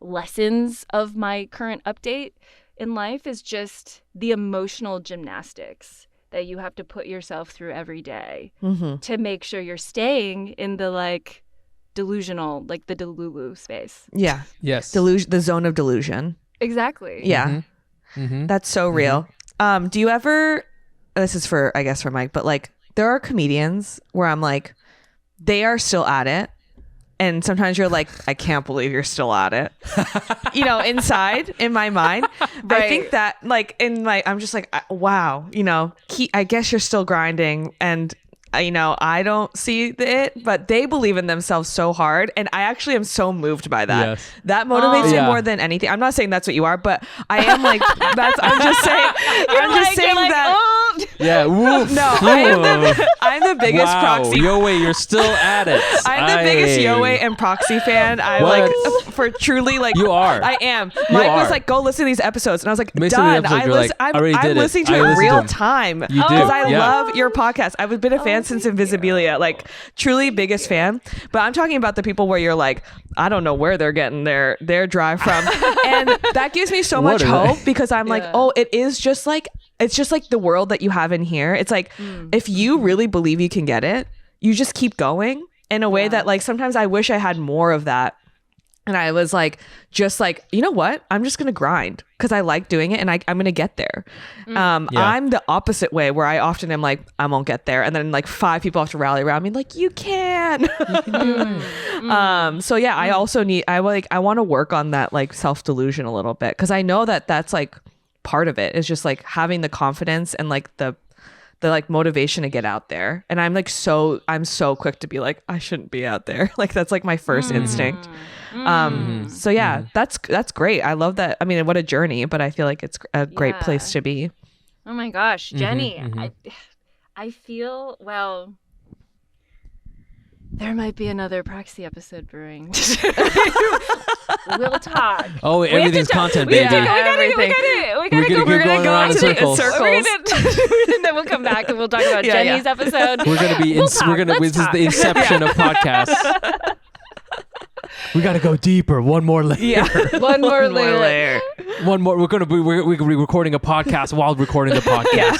lessons of my current update in life is just the emotional gymnastics that you have to put yourself through every day to make sure you're staying in the like delusional, like the delulu space. Yeah. Yes. The zone of delusion. Exactly. Yeah. That's so real. Do you ever, this is for, I guess, for Mike, but like there are comedians where I'm like, they are still at it. And sometimes you're like, I can't believe you're still at it. Inside, in my mind. Right. I think that I'm just like, wow, I guess you're still grinding. And, I don't see it, but they believe in themselves so hard. And I actually am so moved by that. Yes. That motivates me more than anything. I'm not saying that's what you are, but I am like, I'm just saying, Yeah. Woof. No, I'm the biggest wow. Proxy. Yowei, you're still at it. I'm the biggest Yowei and Proxy fan. I What? like for truly like You are. I am. Mike are. was like, go listen to these episodes, and I was like, Listen to the done. episode, you're like, I already did I'm it. listening to I it in listened to real them. time You do, because I yeah. love your podcast. I've been a fan since Invisibilia, like truly biggest fan. But I'm talking about the people where you're like, I don't know where they're getting their drive from, and that gives me so What much are they? hope because I'm like, oh, it is just like. It's just like the world that you have in here. It's like if you really believe you can get it, you just keep going in a way that like sometimes I wish I had more of that. And I was like, just like, you know what? I'm just going to grind because I like doing it and I'm going to get there. I'm the opposite way where I often am like, I won't get there. And then like 5 people have to rally around me like, you can. So yeah, I also need, I want to work on that like self-delusion a little bit because I know that that's like part of it is just like having the confidence and like the like motivation to get out there. And I'm like I'm so quick to be like, I shouldn't be out there. Like that's like my first instinct. So yeah, that's great. I love that. I mean, what a journey, but I feel like it's a great place to be. Oh my gosh, Jenny, I feel, well, there might be another Proxy episode brewing. We'll talk. Oh, everything's content, baby. We gotta We're gonna go around in circles. And then we'll come back and we'll talk about Jenny's episode. We're gonna be. This is the inception of podcasts. We gotta go deeper. One more layer. Yeah. One more layer. One more. We're gonna be recording a podcast while recording the podcast.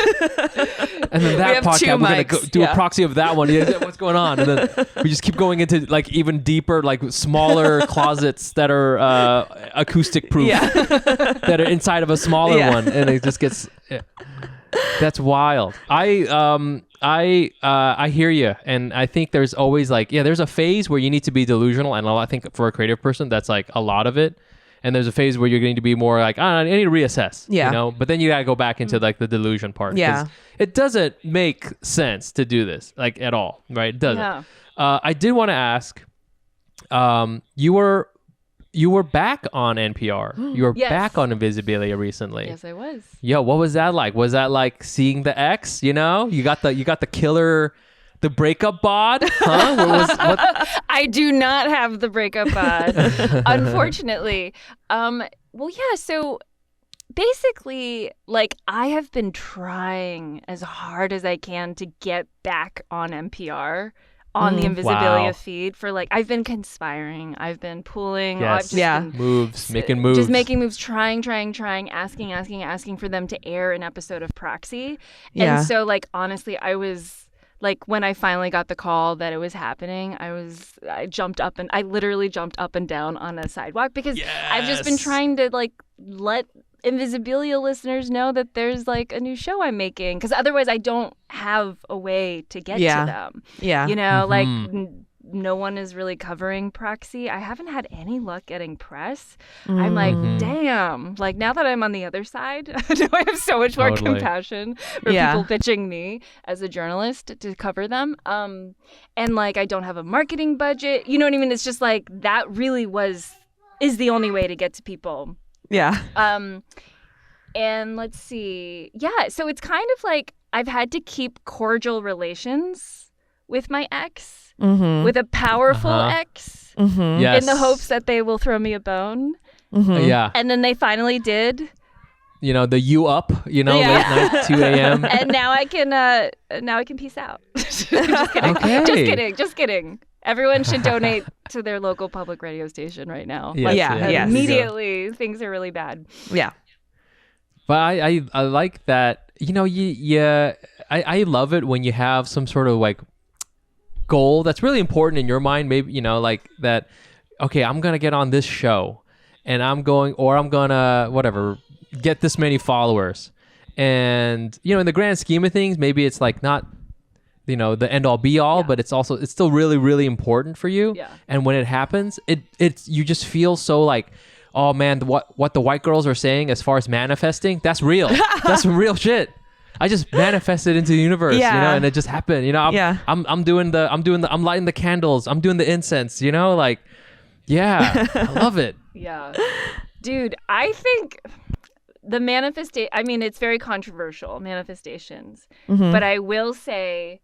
And then that podcast, we're gonna do a proxy of that one. Yeah, what's going on? And then we just keep going into like even deeper, like smaller closets that are acoustic proof, that are inside of a smaller one, and it just gets. That's wild. I hear you, and I think there's always like there's a phase where you need to be delusional, and I think for a creative person that's like a lot of it. And there's a phase where you're going to be more like, I need to reassess, you know? But then you got to go back into like the delusion part. Yeah. It doesn't make sense to do this like at all, right? It doesn't. Yeah. I did want to ask, you were back on NPR. You were back on Invisibilia recently. Yes, I was. Yo, what was that like? Was that like seeing the ex, you know? You got the killer... The breakup bod? Huh? I do not have the breakup bod, unfortunately. Well, yeah, so basically, like, I have been trying as hard as I can to get back on NPR on the Invisibilia feed for like, I've been conspiring. I've been pulling. Yes. Been making moves. Just making moves, trying, asking for them to air an episode of Proxy. Yeah. And so, like, honestly, I was... Like when I finally got the call that it was happening, I literally jumped up and down on a sidewalk because I've just been trying to like let Invisibilia listeners know that there's like a new show I'm making because otherwise I don't have a way to get to them. Yeah. You know, like no one is really covering Proxy. I haven't had any luck getting press. I'm like, damn. Like now that I'm on the other side, I have so much more compassion for people pitching me as a journalist to cover them. And like I don't have a marketing budget. You know what I mean? It's just like that really is the only way to get to people. Yeah. And let's see. Yeah. So it's kind of like I've had to keep cordial relations with my ex. With a powerful ex in the hopes that they will throw me a bone. Yeah. And then they finally did. You know, the you up, you know, late night, 2 a.m. And now I can peace out. Just kidding. Okay. Just kidding. Everyone should donate to their local public radio station right now. Yes, Immediately, things are really bad. Yeah. But I like that, you know, I love it when you have some sort of like goal that's really important in your mind, maybe, you know, like that, okay, I'm gonna get on this show and I'm gonna whatever, get this many followers, and you know, in the grand scheme of things, maybe it's like not, you know, the end all be all, but it's still really, really important for you. And when it happens, it's you just feel so like, oh man, what the white girls are saying as far as manifesting, that's real. That's some real shit. I just manifested into the universe, you know, and it just happened. You know, I'm lighting the candles. I'm doing the incense, you know, like, I love it. Yeah. Dude, I think the I mean, it's very controversial, manifestations. Mhm. But I will say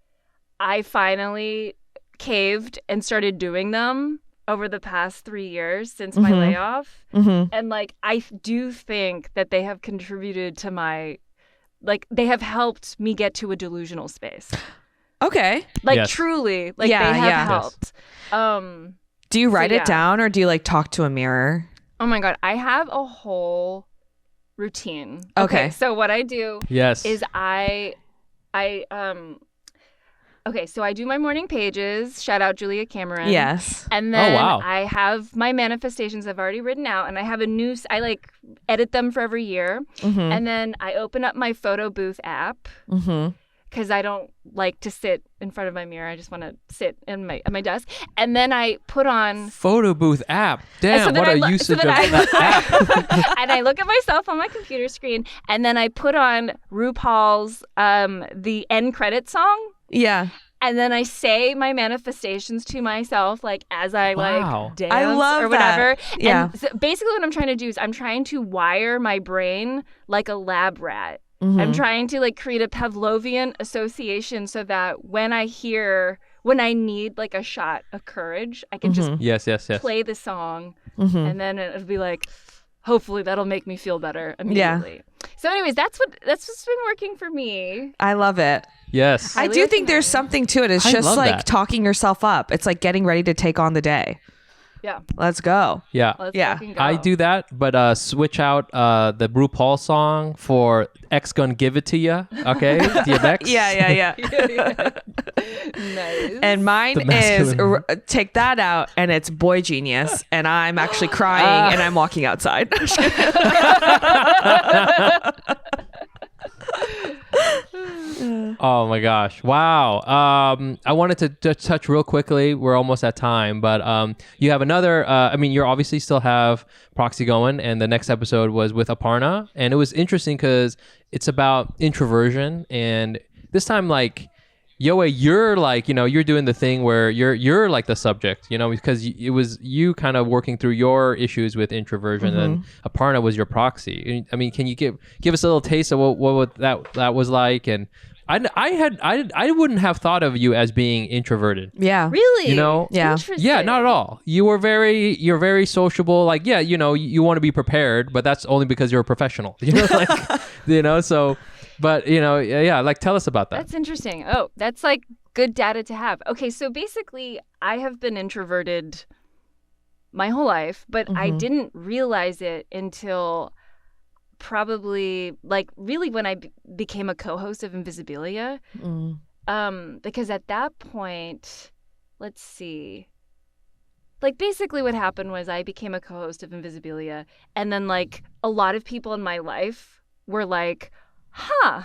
I finally caved and started doing them over the past 3 years since my Mhm. layoff. Mhm. And like, I do think that they have contributed to they have helped me get to a delusional space. Okay. Like Yes. truly, like Yeah, they have yeah. helped. Do you write yeah. it down or do you like talk to a mirror? Oh my God, I have a whole routine. Okay. So what I do Yes. is okay, so I do my morning pages. Shout out Julia Cameron. Yes. And then wow. I have my manifestations I've already written out, and I have I like edit them for every year. Mhm. And then I open up my photo booth app Mhm. because I don't like to sit in front of my mirror. I just want to sit at my desk. And then I put on Photo booth app. Damn, then what I a lo- usage then of I- that app. and I look at myself on my computer screen, and then I put on RuPaul's the end credit song. Yeah. And then I say my manifestations to myself, like as I Wow. like dance I love or whatever. that. Yeah. And so basically, what I'm trying to do is I'm trying to wire my brain like a lab rat. Mhm. I'm trying to like create a Pavlovian association so that when I need like a shot of courage, I can just Yes. play the song, Mhm. and then it'll be like, hopefully that'll make me feel better immediately. So, anyways, that's what's been working for me. I love it. Yes. I Highly do think there's recommend. something to it. It's I just love like that. talking yourself up. It's like getting ready to take on the day. Yeah, Let's go. Yeah. let's Yeah. fucking go. I do that, but switch out the RuPaul song for X Gon Give It To Ya. Okay? DMX. Yeah. Nice. And mine The is masculine. take that out, and it's Boy Genius, and I'm actually crying, and I'm walking outside. Oh my gosh. Wow. I wanted to just touch real quickly. We're almost at time, but you have another, I mean, you obviously still have Proxy going, and the next episode was with Aparna, and it was interesting because it's about introversion, and this time, like, Yowei, you're like, you're doing the thing where you're like the subject, because it was you kind of working through your issues with introversion, and Aparna was your proxy. I mean, can you give us a little taste of what that was like? And I wouldn't have thought of you as being introverted. Yeah. Really? Yeah. Interesting. Yeah, not at all. You're very sociable. Like, yeah, you want to be prepared, but that's only because you're a professional. So. But, yeah, like, tell us about that. That's interesting. Oh, that's like good data to have. Okay, so basically, I have been introverted my whole life, but I didn't realize it until probably, like, really when I became a co-host of Invisibilia. Because at that point, let's see. Like, basically what happened was I became a co-host of Invisibilia, and then, like, a lot of people in my life were like, huh,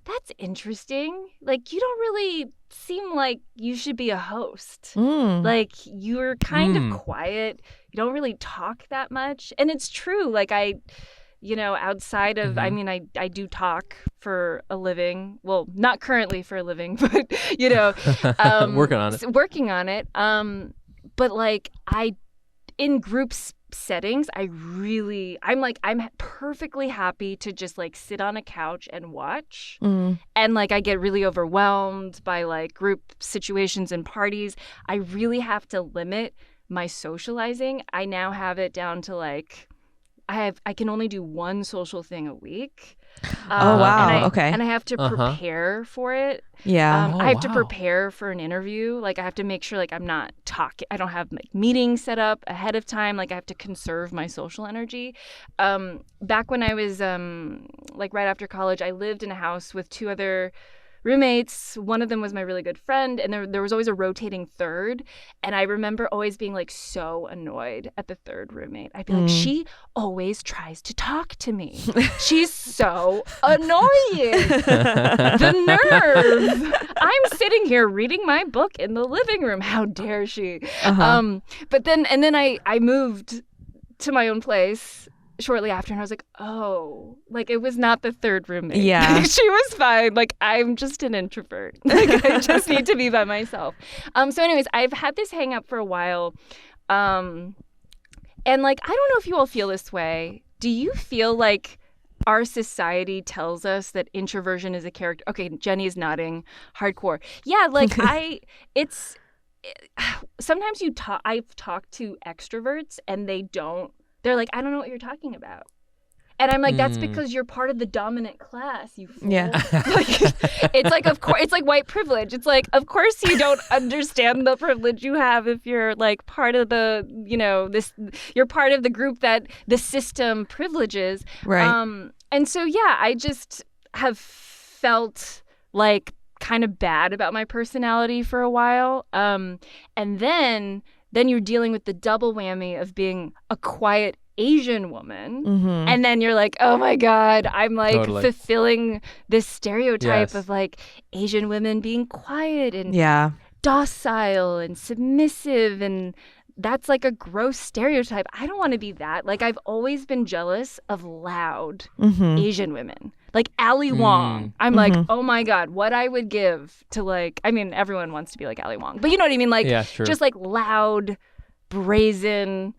that's interesting. Like, you don't really seem like you should be a host. Like, you're kind of quiet. You don't really talk that much. And it's true. Like, outside of, I mean, I do talk for a living. Well, not currently for a living, but, Working on it. Working on it. But, like, in groups settings, I'm perfectly happy to just like sit on a couch and watch. And like I get really overwhelmed by like group situations and parties. I really have to limit my socializing. I now have it down to like I can only do one social thing a week. Oh, wow. And Okay. And I have to prepare for it. Yeah. I have to prepare for an interview. Like I have to make sure like I'm not talking. I don't have like meetings set up ahead of time. Like I have to conserve my social energy. Back when I was like right after college, I lived in a house with two other roommates. One of them was my really good friend, and there was always a rotating third. And I remember always being like so annoyed at the third roommate. I'd be like, she always tries to talk to me. She's so annoying. The nerve. I'm sitting here reading my book in the living room. How dare she? But then I moved to my own place shortly after, and I was like, oh, like it was not the third roommate. Yeah. She was fine. Like I'm just an introvert. Like I just need to be by myself. So anyways, I've had this hang up for a while. And like I don't know if you all feel this way. Do you feel like our society tells us that introversion is a character. Okay, Jenny is nodding hardcore. Yeah, like it's sometimes I've talked to extroverts and they're like, I don't know what you're talking about. And I'm like, that's because you're part of the dominant class, you fool. Yeah. Like, it's like, of course, it's like white privilege. It's like, of course you don't understand the privilege you have if you're like part of the, you're part of the group that the system privileges. Right. And so, yeah, I just have felt like kind of bad about my personality for a while. And then you're dealing with the double whammy of being a quiet Asian woman. Mm-hmm. And then you're like, oh my God, I'm like Totally. fulfilling this stereotype Yes. of like Asian women being quiet and Yeah. docile and submissive. And that's like a gross stereotype. I don't want to be that. Like, I've always been jealous of loud Mm-hmm. Asian women. Like Ali Wong. I'm like, oh my God, what I would give to like, I mean, everyone wants to be like Ali Wong, but you know what I mean? Like, Yeah, true. just like loud, brazen,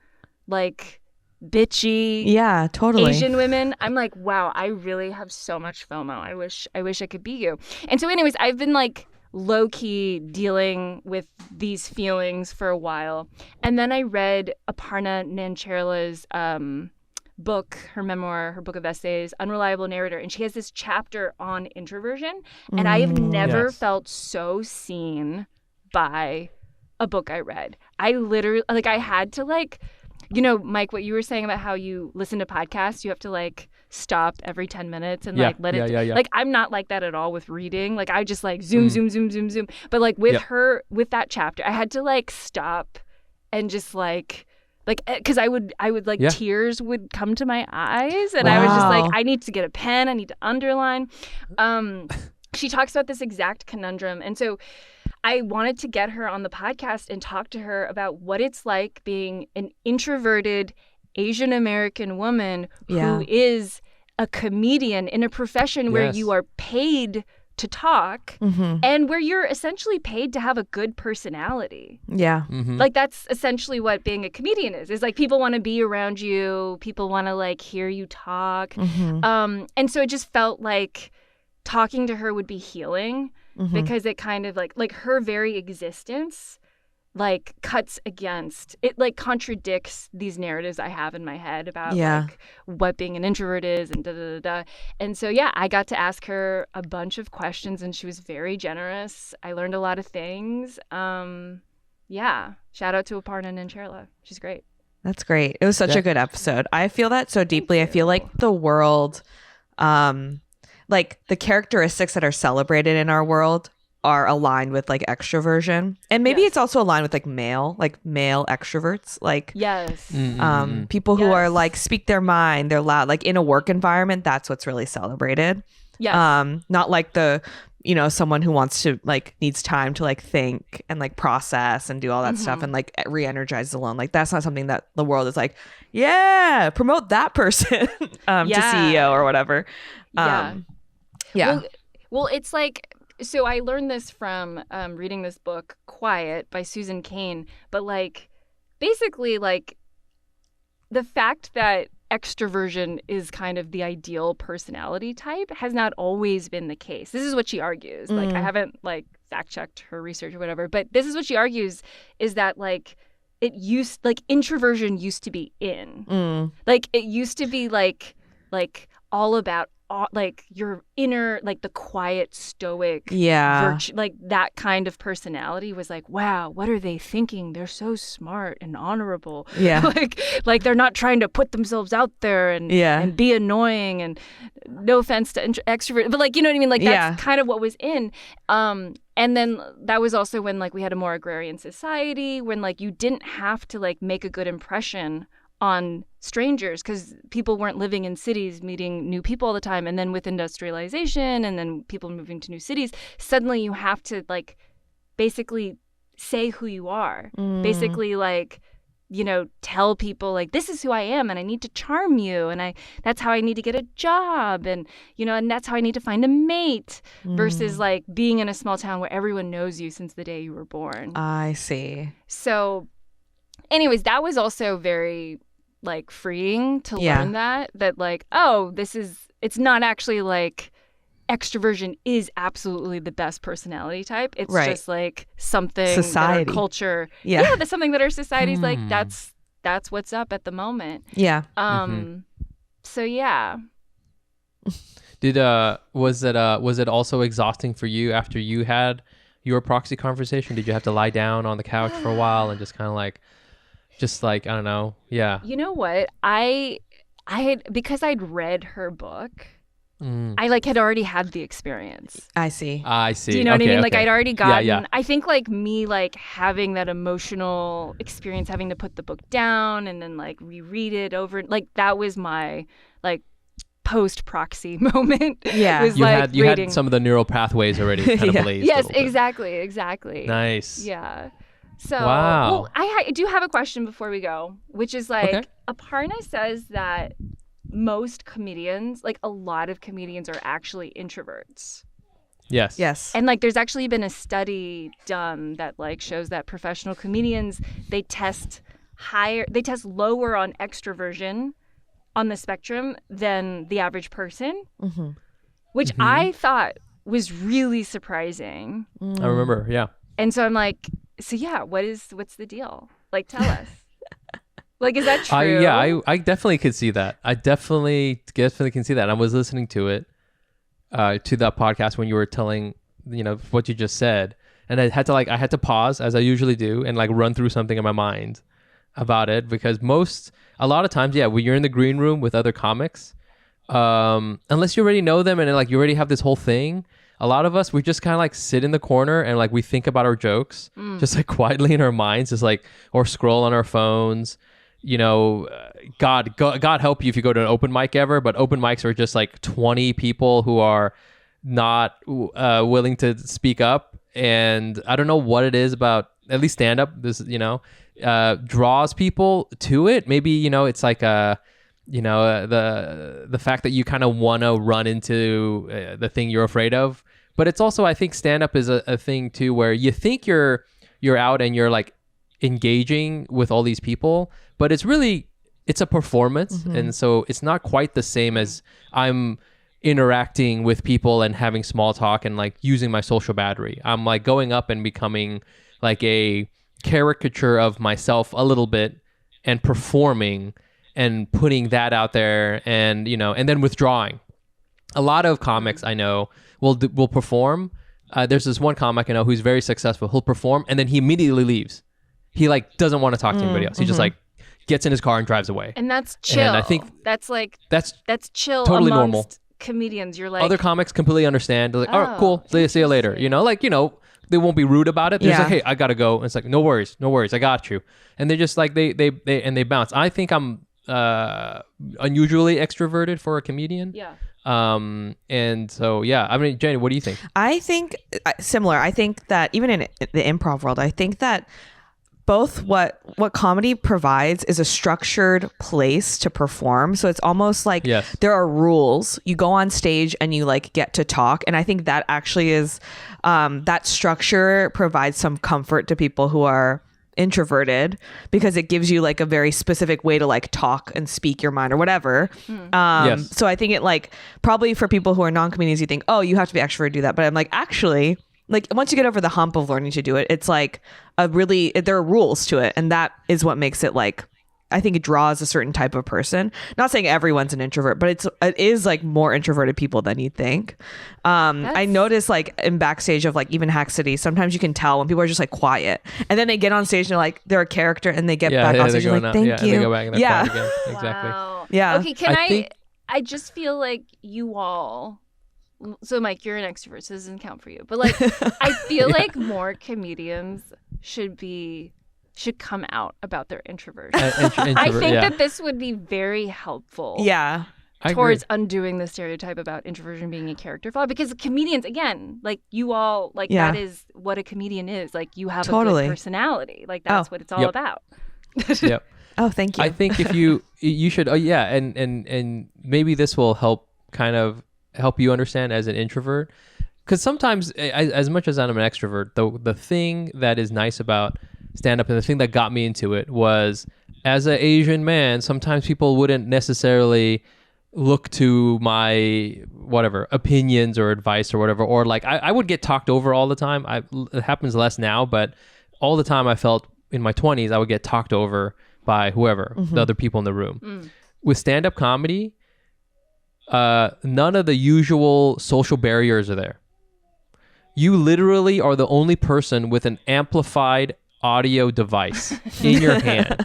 like bitchy Yeah, totally. Asian women. I'm like, wow, I really have so much FOMO. I wish I could be you. And so anyways, I've been like low-key dealing with these feelings for a while. And then I read Aparna Nancherla's book, her memoir, her book of essays, Unreliable Narrator. And she has this chapter on introversion. And I have never Yes. felt so seen by a book I read. I literally, like, I had to like, Mike, what you were saying about how you listen to podcasts, you have to like stop every 10 minutes and like let it. Yeah. Like, I'm not like that at all with reading. Like, I just like zoom. But like with her, with that chapter, I had to like stop and just like, because I would like tears would come to my eyes, and I was just like, Wow. I need to get a pen, I need to underline. She talks about this exact conundrum, and so I wanted to get her on the podcast and talk to her about what it's like being an introverted Asian American woman Yeah. who is a comedian in a profession where Yes. you are paid to talk Mm-hmm. and where you're essentially paid to have a good personality. Yeah. Mm-hmm. Like, that's essentially what being a comedian is like, people want to be around you, people want to like hear you talk. Mm-hmm. And so it just felt like talking to her would be healing Mm-hmm. because it kind of like her very existence like cuts against it, like contradicts these narratives I have in my head about like what being an introvert is and da da da da. And so I got to ask her a bunch of questions and she was very generous. I learned a lot of things. Shout out to Aparna Nancherla. She's great. That's great. It was such Yeah. a good episode. I feel that so deeply. I feel like the world, like the characteristics that are celebrated in our world are aligned with like extroversion. And maybe Yes. it's also aligned with like male extroverts. Like Yes. people who are Yes. like speak their mind, they're loud. Like in a work environment, that's what's really celebrated. Yes. Not like the someone who wants to like needs time to like think and like process and do all that stuff and like re-energize alone. Like that's not something that the world is like, yeah, promote that person to CEO or whatever. Yeah. Yeah. Well, it's like, so I learned this from reading this book, Quiet, by Susan Cain. But like, basically, like, the fact that extroversion is kind of the ideal personality type has not always been the case. This is what she argues. Like, I haven't like fact checked her research or whatever, but this is what she argues is that like introversion used to be in. Like, it used to be like all about like your inner, like the quiet, stoic, like that kind of personality was like, wow, what are they thinking? They're so smart and honorable. Yeah. like they're not trying to put themselves out there and be annoying. And no offense to extrovert, but like, you know what I mean? Like, that's kind of what was in. And then that was also when like we had a more agrarian society, when like you didn't have to like make a good impression on strangers because people weren't living in cities meeting new people all the time. And then with industrialization and then people moving to new cities, suddenly you have to like basically say who you are. Basically like, tell people like, this is who I am and I need to charm you and that's how I need to get a job and and that's how I need to find a mate versus like being in a small town where everyone knows you since the day you were born. I see. So anyways, that was also very like freeing to Yeah. learn that like, oh, it's not actually like extroversion is absolutely the best personality type. It's Right. just like something Society. that our culture, Yeah. that's something that our society's like, that's what's up at the moment. Yeah. So yeah. Did was it also exhausting for you after you had your proxy conversation? Did you have to lie down on the couch for a while and just kind of like I don't know, yeah. You know what? I had, because I'd read her book, I like had already had the experience. I see. Do you know what I mean? Like I'd already gotten, yeah. I think like me like having that emotional experience, having to put the book down and then like reread it over, like that was my like post proxy moment. Yeah. Was You like had you reading. had some of the neural pathways already kind of Yeah. blazed. Yes, a little bit. exactly. Nice. Yeah. So, Wow. well, I do have a question before we go, which is like, Okay. Aparna says that most comedians, like a lot of comedians, are actually introverts. Yes. Yes. And like there's actually been a study done that like shows that professional comedians, they test lower on extroversion on the spectrum than the average person, which I thought was really surprising. I remember. Yeah. And so I'm like, so yeah, what's the deal? Like, tell us. Like, is that true? I definitely could see that. I definitely can see that. I was listening to it, to that podcast when you were telling, what you just said, and I had to pause as I usually do and like run through something in my mind about it, because a lot of times, when you're in the green room with other comics, unless you already know them and like you already have this whole thing, a lot of us, we just kind of like sit in the corner and like we think about our jokes just like quietly in our minds, just like, or scroll on our phones. God help you if you go to an open mic ever, but open mics are just like 20 people who are not willing to speak up. And I don't know what it is about, at least stand up, this, draws people to it. Maybe, it's like the fact that you kind of want to run into the thing you're afraid of. But it's also, I think stand up is a thing too, where you think you're out and you're like engaging with all these people, but it's a performance. And so it's not quite the same as I'm interacting with people and having small talk and like using my social battery. I'm like going up and becoming like a caricature of myself a little bit and performing and putting that out there, and and then withdrawing. A lot of comics I know will perform. There's this one comic I know who's very successful. He'll perform and then he immediately leaves. He like doesn't want to talk to anybody else. He just like gets in his car and drives away. And that's chill. And I think that's chill. totally amongst normal. Comedians, you're like, Other comics completely understand. They're like, all right, cool. See you later. They won't be rude about it. They're just like, hey, I gotta go. And it's like, no worries, I got you. And they just like they bounce. I think I'm unusually extroverted for a comedian. yeah. And so I mean, Jane, what do you think? I think similar. I think that even in the improv world, I think that both what comedy provides is a structured place to perform. So it's almost like Yes. there are rules. You go on stage and you like get to talk. And I think that actually is that structure provides some comfort to people who are introverted, because it gives you like a very specific way to like talk and speak your mind or whatever. Yes. So I think it like probably for people who are non-comedians, you think, oh, you have to be extrovert to do that. But I'm like, actually, like once you get over the hump of learning to do it, it's like there are rules to it. And that is what makes it like, I think it draws a certain type of person. Not saying everyone's an introvert, but it is like more introverted people than you think. I notice like in backstage of like even Hack City, sometimes you can tell when people are just like quiet, and then they get on stage and they're a character, and they get back on stage and like, thank you. They go back and they're quiet again. Exactly. Wow. Yeah. Okay, can I think- I just feel like you all, so Mike, you're an extrovert, so this doesn't count for you. But like, I feel like more comedians should come out about their introversion. I think that this would be very helpful. Yeah. I towards agree. undoing the stereotype about introversion being a character flaw, because comedians, again, like you all, like Yeah. that is what a comedian is. Like you have a Totally. good personality. Like that's what it's all Yep. about. Yep. Oh, thank you. I think if you should, and maybe this will help you understand as an introvert, because sometimes as much as I'm an extrovert, the thing that is nice about stand up, and the thing that got me into it was, as an Asian man, sometimes people wouldn't necessarily look to my whatever opinions or advice or whatever, or like I would get talked over all the time. It happens less now, but all the time I felt in my 20s I would get talked over by whoever, the other people in the room. With stand-up comedy, none of the usual social barriers are there. You literally are the only person with an amplified audio device in your hand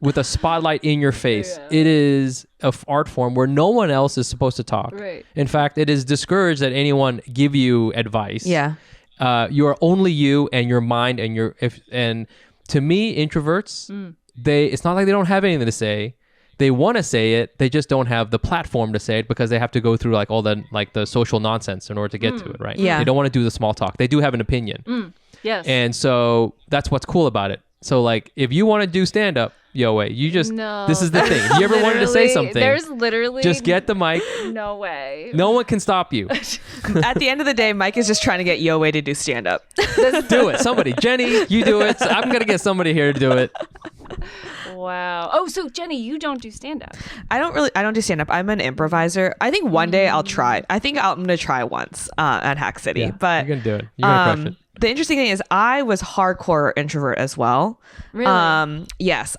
with a spotlight in your face. Yeah. It is an art form where no one else is supposed to talk. Right. In fact, it is discouraged that anyone give you advice. Yeah. You are only you and your mind and to me, introverts, it's not like they don't have anything to say. They want to say it, they just don't have the platform to say it because they have to go through like all the social nonsense in order to get to it, right? Yeah. They don't want to do the small talk. They do have an opinion. Yes. And so that's what's cool about it. So like if you want to do stand up, Yowei, you just No. this is the thing. If you ever wanted to say something, There's literally just get the mic. no way. No one can stop you. At the end of the day, Mike is just trying to get Yowei to do stand up. Do it. Somebody. Jenny, you do it. I'm going to get somebody here to do it. Wow. Oh, so Jenny, you don't do stand up. I don't do stand up. I'm an improviser. I think one day I'll try. I think I'm going to try once at Hack City. Yeah, but you're going to do it. You're going to crush it. the interesting thing is I was hardcore introvert as well. Really? Yes,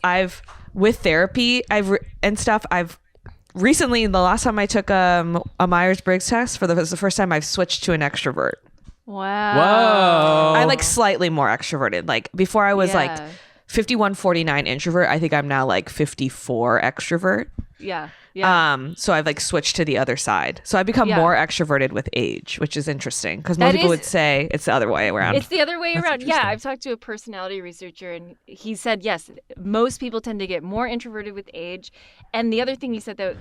with therapy, I've recently, the last time I took a Myers-Briggs test was the first time I've switched to an extrovert. Wow. Whoa. I'm like slightly more extroverted. Like before I was like Yeah. 51-49 introvert. I think I'm now like 54 extrovert. Yeah. Yeah. So I've like switched to the other side. So I've become Yeah. more extroverted with age, which is interesting because most That people is- would say it's the other way around. It's the other way around. Yeah, interesting. I've talked to a personality researcher and he said, yes, most people tend to get more introverted with age. And the other thing he said that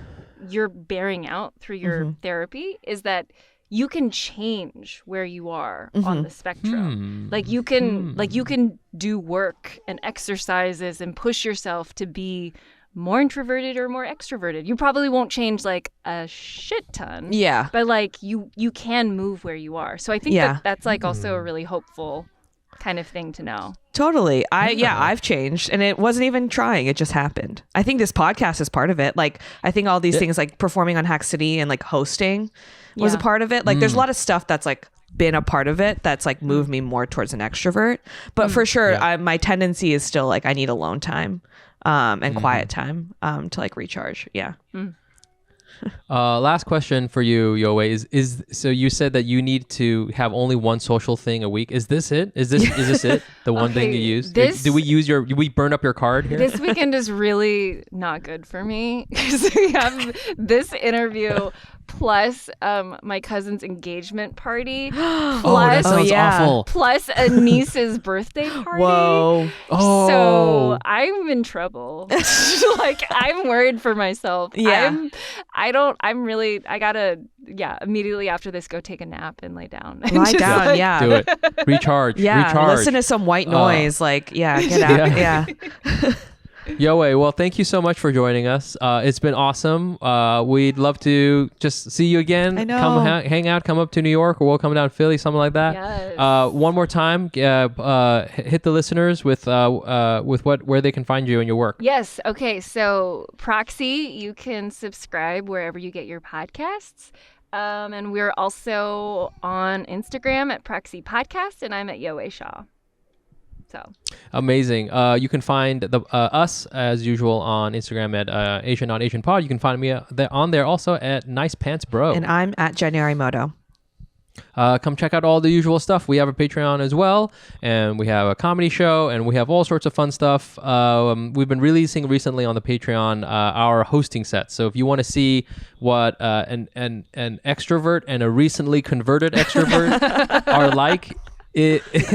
you're bearing out through your therapy is that you can change where you are on the spectrum. Like you can do work and exercises and push yourself to be more introverted or more extroverted. You probably won't change like a shit ton. Yeah. But like you can move where you are. So I think Yeah. that's like also a really hopeful kind of thing to know. Totally. I've changed and it wasn't even trying. It just happened. I think this podcast is part of it. Like I think all these things like performing on Hack City and like hosting was a Yeah. part of it. Like there's a lot of stuff that's like been a part of it that's like moved me more towards an extrovert. But for sure, my tendency is still like I need alone time and quiet time to like recharge. Yeah. Last question for you, Yowei, is so you said that you need to have only one social thing a week. Is this it? Is this it? The one thing you Okay, use? this- Did we burn up your card here? This weekend is really not good for me because we have this interview plus my cousin's engagement party Oh, that plus sounds yeah. awful. plus a niece's birthday party. Whoa. Oh. So I'm in trouble. Like I'm worried for myself. Yeah. I gotta immediately after this go take a nap and lay down. And Lie just, down. like, Yeah. Do it. Recharge. Yeah. Recharge. Listen to some white noise. Like, get out. Yeah. Yeah. Yowei, well, thank you so much for joining us. It's been awesome. We'd love to just see you again. I know. Come hang out, come up to New York, or we'll come down to Philly, something like that. Yes. One more time, hit the listeners with where they can find you and your work. Yes. Okay. So Proxy, you can subscribe wherever you get your podcasts. And we're also on Instagram at Proxy Podcast, and I'm at Yowei Shaw. So Amazing. You can find us as usual on Instagram at Asian on Asian Pod. You can find me on there also at Nice Pants Bro. And I'm at January Moto. Come check out all the usual stuff. We have a Patreon as well, and we have a comedy show, and we have all sorts of fun stuff. We've been releasing recently on the Patreon our hosting sets. So if you want to see what an extrovert and a recently converted extrovert are like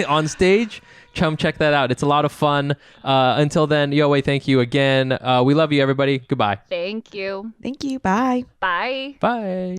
on stage, come check that out. It's a lot of fun. Until then, Yowei, thank you again. We love you, everybody. Goodbye. thank you. Thank you. Bye. Bye. Bye.